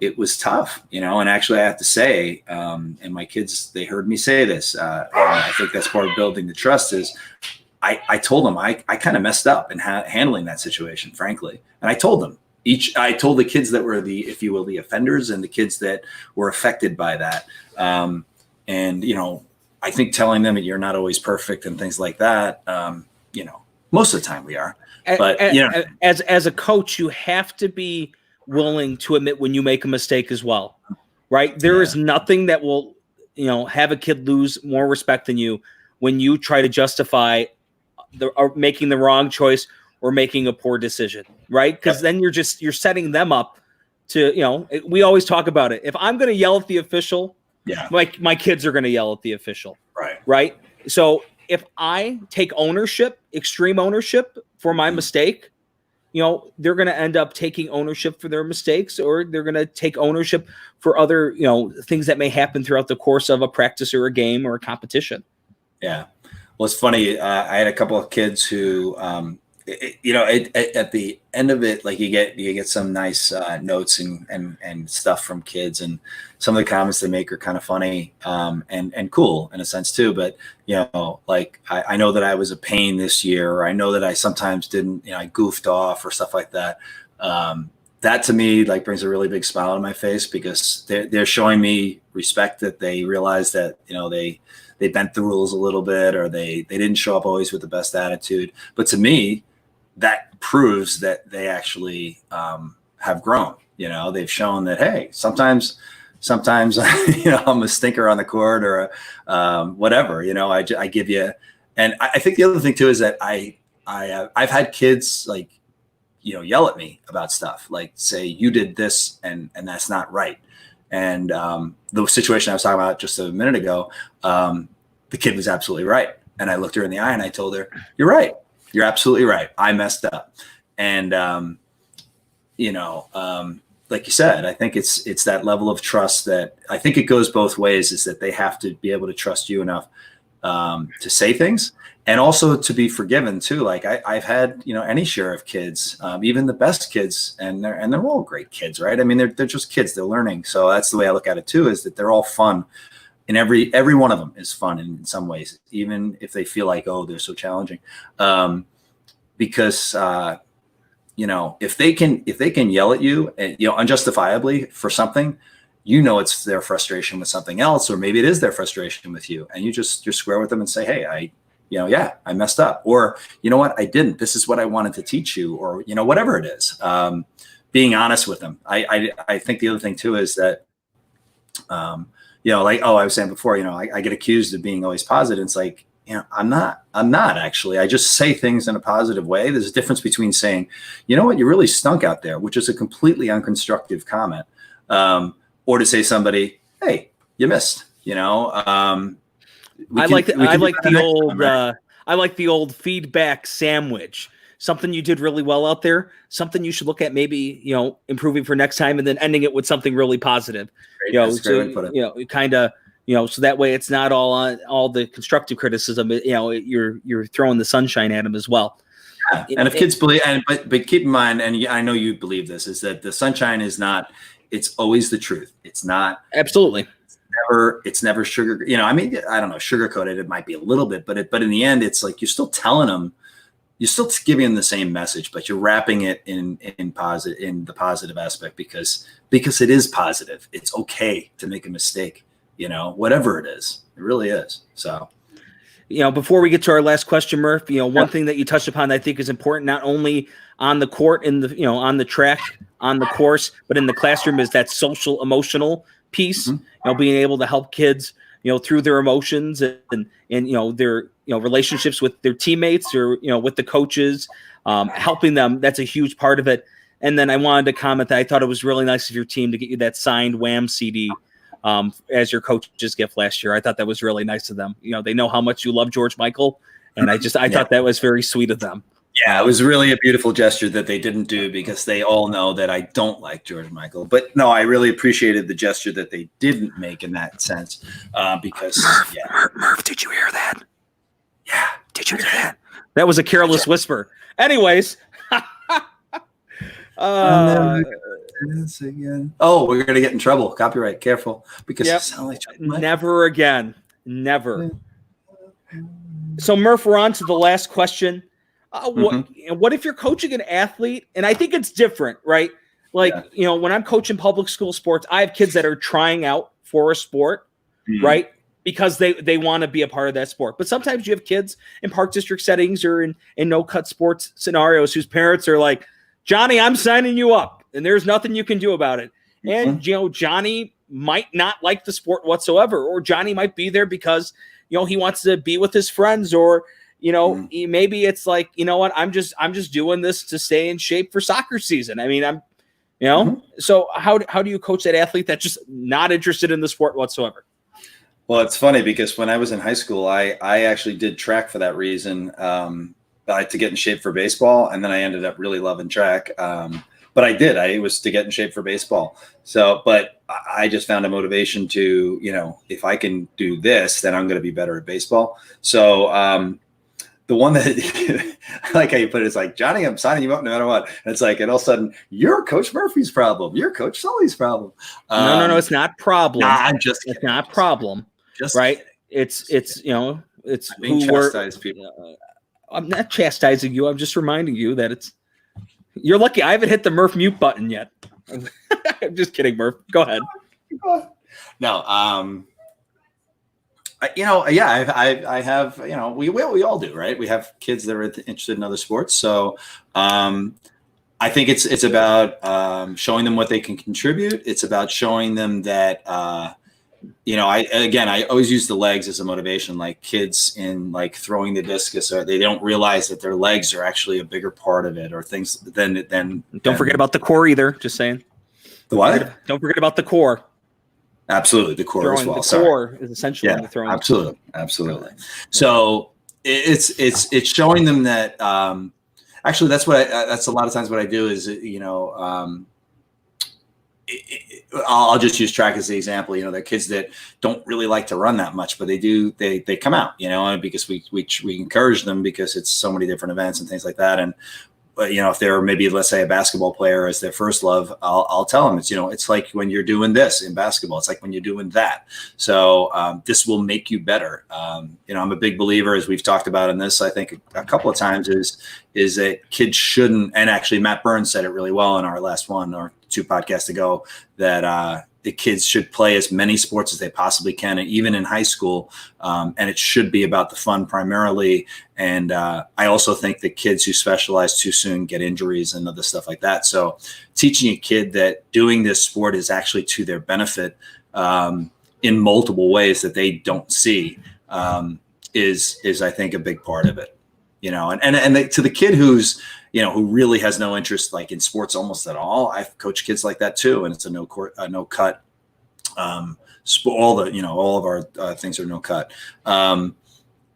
it was tough, and actually I have to say, and my kids, they heard me say this, and I think that's part of building the trust is, I told them I kind of messed up in handling that situation, frankly. And I told them I told the kids that were if you will, the offenders, and the kids that were affected by that. And, I think telling them that you're not always perfect and things like that, most of the time we are. But, as a coach, you have to be willing to admit when you make a mistake as well, right? There is nothing that will, have a kid lose more respect than you when you try to justify making the wrong choice or making a poor decision, right? Because then you're setting them up to, we always talk about it. If I'm going to yell at the official, my kids are going to yell at the official. Right. So if I take extreme ownership for my mistake, they're going to end up taking ownership for their mistakes, or they're going to take ownership for other, things that may happen throughout the course of a practice or a game or a competition. Yeah. Well, it's funny. I had a couple of kids who, at the end of it, like you get some nice notes and stuff from kids, and some of the comments they make are kind of funny and cool in a sense too. But like I know that I was a pain this year, or I know that I sometimes didn't, I goofed off or stuff like that. That to me like brings a really big smile on my face, because they're showing me respect, that they realize that they bent the rules a little bit, or they didn't show up always with the best attitude. But to me, that proves that they actually have grown. They've shown that, hey, sometimes I'm a stinker on the court, or whatever. I give you. And I think the other thing too is that I've had kids like yell at me about stuff, like say you did this and that's not right. And the situation I was talking about just a minute ago, the kid was absolutely right. And I looked her in the eye and I told her, "You're right. You're absolutely right. I messed up." And, like you said, I think it's that level of trust that I think it goes both ways, is that they have to be able to trust you enough to say things, and also to be forgiven too. Like I've had, any share of kids, even the best kids, and they're all great kids, right? I mean, they're just kids, they're learning. So that's the way I look at it too, is that they're all fun. And every one of them is fun in some ways, even if they feel like, oh, they're so challenging. Because if they can yell at you, unjustifiably for something, it's their frustration with something else, or maybe it is their frustration with you, and you're square with them and say, hey, I messed up, or you know what, I didn't. This is what I wanted to teach you, or whatever it is. Being honest with them. I think the other thing too is that. Like, I was saying before, I get accused of being always positive. It's like, I'm not actually. I just say things in a positive way. There's a difference between saying, you know what, you really stunk out there, which is a completely unconstructive comment, or to say to somebody, hey, you missed. I like the old feedback sandwich. Something you did really well out there, something you should look at, maybe, improving for next time, and then ending it with something really positive. Kind of, so that way it's not all on all the constructive criticism. You're throwing the sunshine at them as well. Yeah. And if kids believe, but keep in mind, and I know you believe this, is that the sunshine is not, it's always the truth. It's not. Absolutely. It's never sugar. I mean, I don't know, sugar coated. It might be a little bit, but in the end, it's like, you're still telling them, you're still giving them the same message, but you're wrapping it in the positive aspect, because it is positive. It's okay to make a mistake, whatever it is, it really is. So, before we get to our last question, Murph, one thing that you touched upon that I think is important, not only on the court, in the, on the track, on the course, but in the classroom, is that social emotional piece, being able to help kids, through their emotions and their, relationships with their teammates, or, with the coaches, helping them. That's a huge part of it. And then I wanted to comment that I thought it was really nice of your team to get you that signed Wham CD as your coach's gift last year. I thought that was really nice of them. They know how much you love George Michael, and I thought that was very sweet of them. Yeah, it was really a beautiful gesture that they didn't do, because they all know that I don't like George Michael. But no, I really appreciated the gesture that they didn't make in that sense. Because Murph, did you hear that? Yeah, did you hear that? That was a careless whisper. Anyways, again. Oh, we're gonna get in trouble. Copyright, careful, because you sound like never again, never. So Murph, we're on to the last question. What if you're coaching an athlete? And I think it's different, right? Like, when I'm coaching public school sports, I have kids that are trying out for a sport, right? Because they want to be a part of that sport. But sometimes you have kids in park district settings or in no-cut sports scenarios whose parents are like, Johnny, I'm signing you up, and there's nothing you can do about it. And, Johnny might not like the sport whatsoever, or Johnny might be there because, he wants to be with his friends, or, maybe it's like, you know what, I'm just doing this to stay in shape for soccer season. I mean, so how do you coach that athlete that's just not interested in the sport whatsoever? Well, it's funny because when I was in high school, I actually did track for that reason, to get in shape for baseball. And then I ended up really loving track. But it was to get in shape for baseball. So, but I just found a motivation to, if I can do this, then I'm going to be better at baseball. So, the one that I like how you put it is like, Johnny, I'm signing you up no matter what. And it's like, and all of a sudden, you're Coach Murphy's problem. You're Coach Sully's problem. No, it's not problem. Nah, I'm just kidding. It's not problem. Just right. Kidding. It's I'm being chastised people. I'm not chastising you. I'm just reminding you that you're lucky I haven't hit the Murph mute button yet. I'm just kidding, Murph. Go ahead. No, I have, we all do, right? We have kids that are interested in other sports. So, I think it's about, showing them what they can contribute. It's about showing them that, I always use the legs as a motivation, like kids in like throwing the discus, or they don't realize that their legs are actually a bigger part of it, or things then don't forget about the core either. Just saying. The what? Don't forget about the core. Absolutely. The core as well. The core is essentially the throwing. Absolutely. So it's showing them that, actually that's a lot of times what I do is, I'll just use track as the example. There are kids that don't really like to run that much, but they come out, because we encourage them because it's so many different events and things like that. And, if they're maybe, let's say, a basketball player as their first love, I'll tell them it's like when you're doing this in basketball, it's like when you're doing that. So this will make you better. I'm a big believer, as we've talked about in this, I think a couple of times, is that kids shouldn't, and actually Matt Burns said it really well in our last one or two podcasts ago, that the kids should play as many sports as they possibly can, and even in high school. And it should be about the fun primarily. And I also think that kids who specialize too soon get injuries and other stuff like that. So teaching a kid that doing this sport is actually to their benefit in multiple ways that they don't see is I think a big part of it. To the kid who's, who really has no interest like in sports almost at all. I've coached kids like that too. And it's a no cut. All of our things are no cut.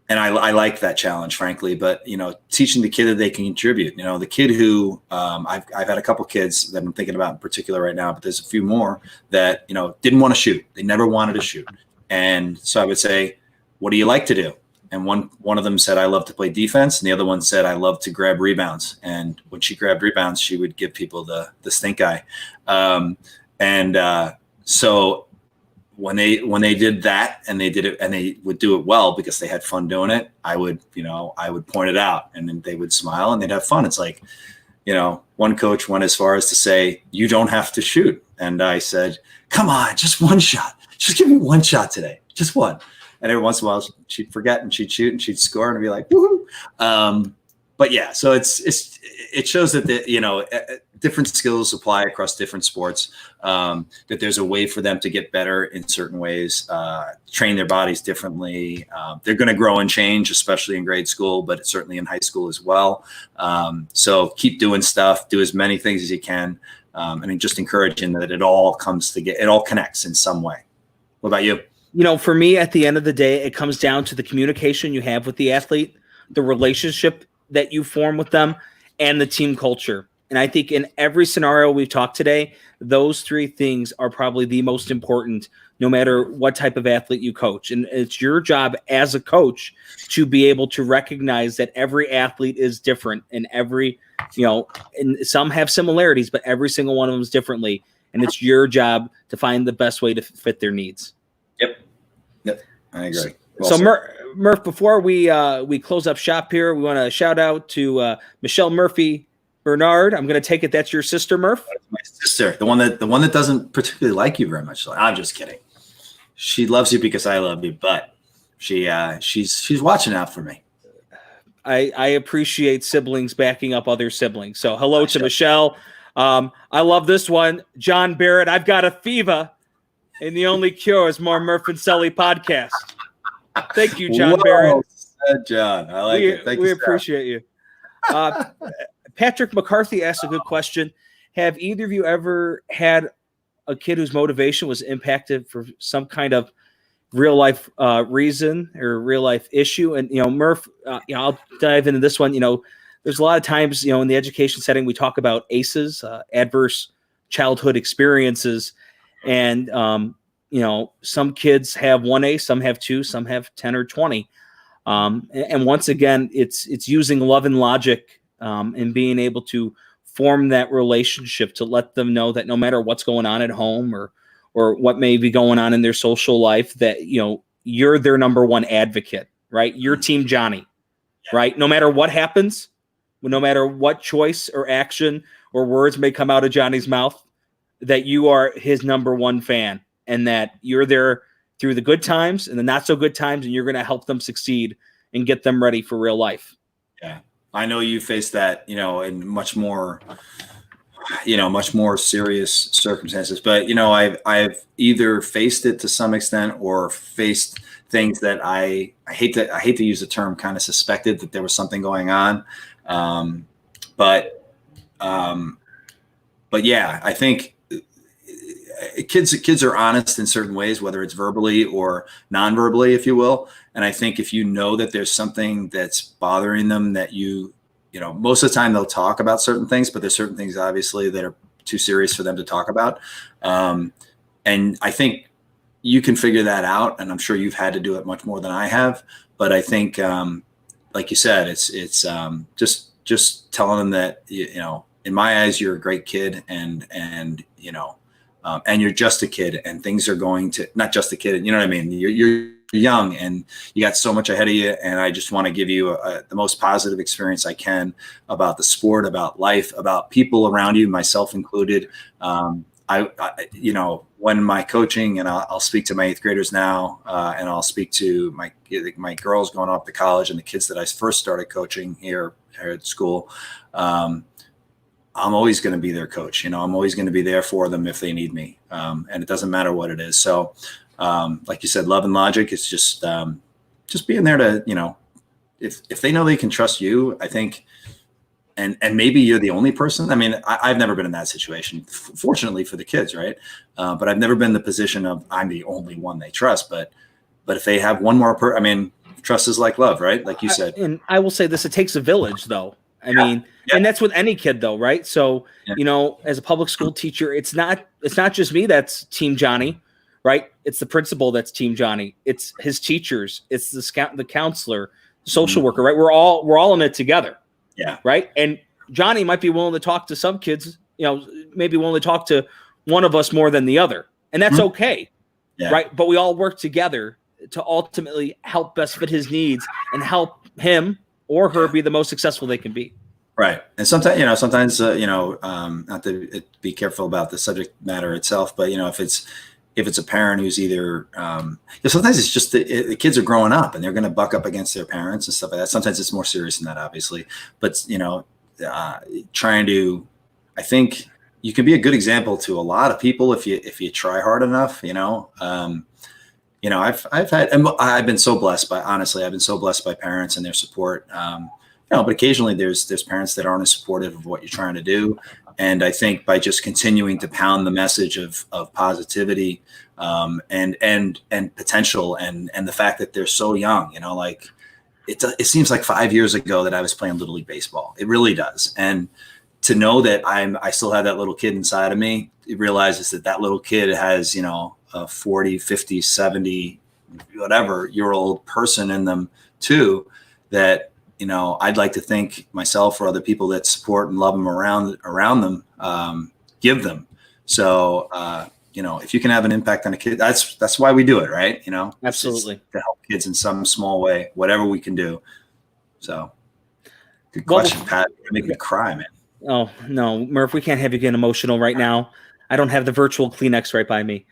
And I like that challenge, frankly, but, teaching the kid that they can contribute, the kid who, I've had a couple kids that I'm thinking about in particular right now, but there's a few more that, didn't want to shoot. They never wanted to shoot. And so I would say, what do you like to do? And one of them said, I love to play defense. And the other one said, I love to grab rebounds. And when she grabbed rebounds, she would give people the stink eye. So when they did that, and they did it, and they would do it well because they had fun doing it, I would point it out, and then they would smile and they'd have fun. It's like, one coach went as far as to say, you don't have to shoot. And I said, come on, just one shot. Just give me one shot today. Just one. And every once in a while she'd forget and she'd shoot and she'd score and be like, woohoo. But yeah, so it shows that different skills apply across different sports, that there's a way for them to get better in certain ways, train their bodies differently. They're going to grow and change, especially in grade school, but certainly in high school as well. So keep doing stuff, do as many things as you can. And just encouraging that it all connects in some way. What about you? For me, at the end of the day, it comes down to the communication you have with the athlete, the relationship that you form with them, and the team culture. And I think in every scenario we've talked today, those three things are probably the most important, no matter what type of athlete you coach. And it's your job as a coach to be able to recognize that every athlete is different, and and some have similarities, but every single one of them is differently. And it's your job to find the best way to fit their needs. Yep, I agree. So Murph, before we close up shop here, we want to shout out to Michelle Murphy Bernard. I'm going to take it that's your sister, Murph. That's my sister, the one that doesn't particularly like you very much. I'm just kidding. She loves you because I love you, but she's watching out for me. I appreciate siblings backing up other siblings. So hello to Michelle. I love this one, John Barrett. I've got a fever. And the only cure is more Murph and Sully podcast. Thank you, John Well Barrett. said, John. I like it. Thank you. We appreciate you. Patrick McCarthy asked a good question. Have either of you ever had a kid whose motivation was impacted for some kind of real life reason or real life issue? And, Murph, I'll dive into this one. There's a lot of times, in the education setting, we talk about ACEs, adverse childhood experiences. And, some kids have one ACE, some have two, some have 10 or 20. And once again, it's using love and logic and being able to form that relationship to let them know that no matter what's going on at home or what may be going on in their social life, that, you're their number one advocate, right? You're Team Johnny, right? No matter what happens, no matter what choice or action or words may come out of Johnny's mouth, that you are his number one fan and that you're there through the good times and the not so good times, and you're going to help them succeed and get them ready for real life. Yeah. I know you faced that, in much more serious circumstances, but, I've either faced it to some extent or faced things that I hate to use the term, kind of suspected that there was something going on. But yeah, I think kids are honest in certain ways, whether it's verbally or non-verbally, if you will. And I think if you know that there's something that's bothering them, that most of the time they'll talk about certain things, but there's certain things obviously that are too serious for them to talk about. And I think you can figure that out. And I'm sure you've had to do it much more than I have. But I think, like you said, it's just telling them that, in my eyes, you're a great kid, and you're just a kid, and things are going to, not just a kid, you know what I mean? You're young and you got so much ahead of you. And I just want to give you the most positive experience I can about the sport, about life, about people around you, myself included. When my coaching, and I'll speak to my eighth graders now, and I'll speak to my girls going off to college and the kids that I first started coaching here at school. I'm always going to be their coach. I'm always going to be there for them if they need me. And it doesn't matter what it is. So, like you said, love and logic is just being there to, if they know they can trust you, I think, and maybe you're the only person. I mean, I've never been in that situation, fortunately for the kids. Right. But I've never been in the position of I'm the only one they trust, but if they have one more trust is like love, right? Like you said. And I will say this, it takes a village though. I mean, and that's with any kid though, right? So, as a public school teacher, it's not just me that's Team Johnny, right? It's the principal that's Team Johnny. It's his teachers. It's the counselor, the social worker, right? We're all in it together. Yeah. Right. And Johnny might be willing to talk to some kids, maybe willing to talk to one of us more than the other. And that's okay. Yeah. Right. But we all work together to ultimately help best fit his needs and help him or her be the most successful they can be. Right. And sometimes, not to be careful about the subject matter itself, but, if it's a parent who's either, sometimes it's just the kids are growing up and they're going to buck up against their parents and stuff like that. Sometimes it's more serious than that, obviously, but, I think you can be a good example to a lot of people if you try hard enough, I've been so blessed by parents and their support. But occasionally there's parents that aren't as supportive of what you're trying to do. And I think by just continuing to pound the message of positivity, and potential and the fact that they're so young, it seems like 5 years ago that I was playing Little League baseball. It really does. And to know that I still have that little kid inside of me, it realizes that little kid has, a 40, 50, 70, whatever year old person in them too, that, I'd like to think myself or other people that support and love them around them, give them. So, if you can have an impact on a kid, that's why we do it. Right. Absolutely. To help kids in some small way, whatever we can do. So good question, Pat. You're making me cry, man. Oh no, Murph, we can't have you get emotional right now. I don't have the virtual Kleenex right by me.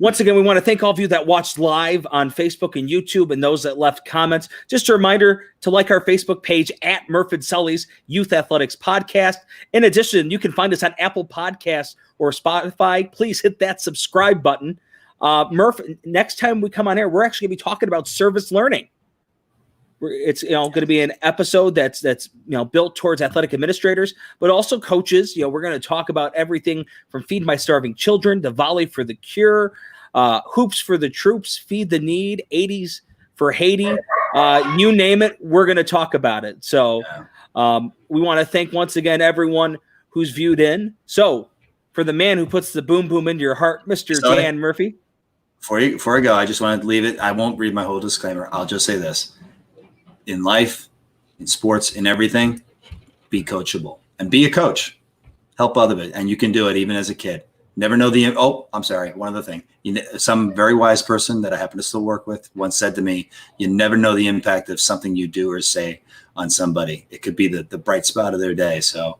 Once again, we want to thank all of you that watched live on Facebook and YouTube and those that left comments. Just a reminder to like our Facebook page at Murph and Sully's Youth Athletics Podcast. In addition, you can find us on Apple Podcasts or Spotify. Please hit that subscribe button. Murph, next time we come on air, we're actually going to be talking about service learning. It's going to be an episode that's built towards athletic administrators, but also coaches. We're going to talk about everything from Feed My Starving Children to Volley for the Cure, Hoops for the Troops, Feed the Need, 80s for Haiti. You name it, we're going to talk about it. So we want to thank once again everyone who's viewed in. So for the man who puts the boom boom into your heart, Mr. Sully, Dan Murphy. Before I go, I just wanted to leave it. I won't read my whole disclaimer. I'll just say this. In life, in sports, in everything, be coachable and be a coach. Help others, and you can do it even as a kid. Never know the. Oh, I'm sorry. One other thing. Some very wise person that I happen to still work with once said to me, "You never know the impact of something you do or say on somebody. It could be the bright spot of their day." So,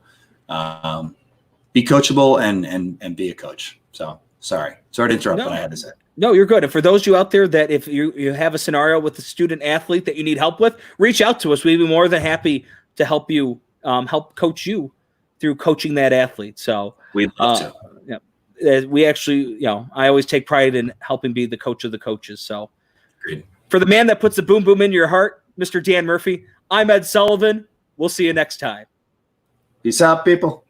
be coachable and be a coach. So, sorry to interrupt, but I had to say. No, you're good. And for those of you out there that if you have a scenario with a student athlete that you need help with, reach out to us. We'd be more than happy to help you, help coach you through coaching that athlete. So we'd love to. We actually, I always take pride in helping be the coach of the coaches. So agreed. For the man that puts the boom boom in your heart, Mr. Dan Murphy, I'm Ed Sullivan. We'll see you next time. Peace out, people.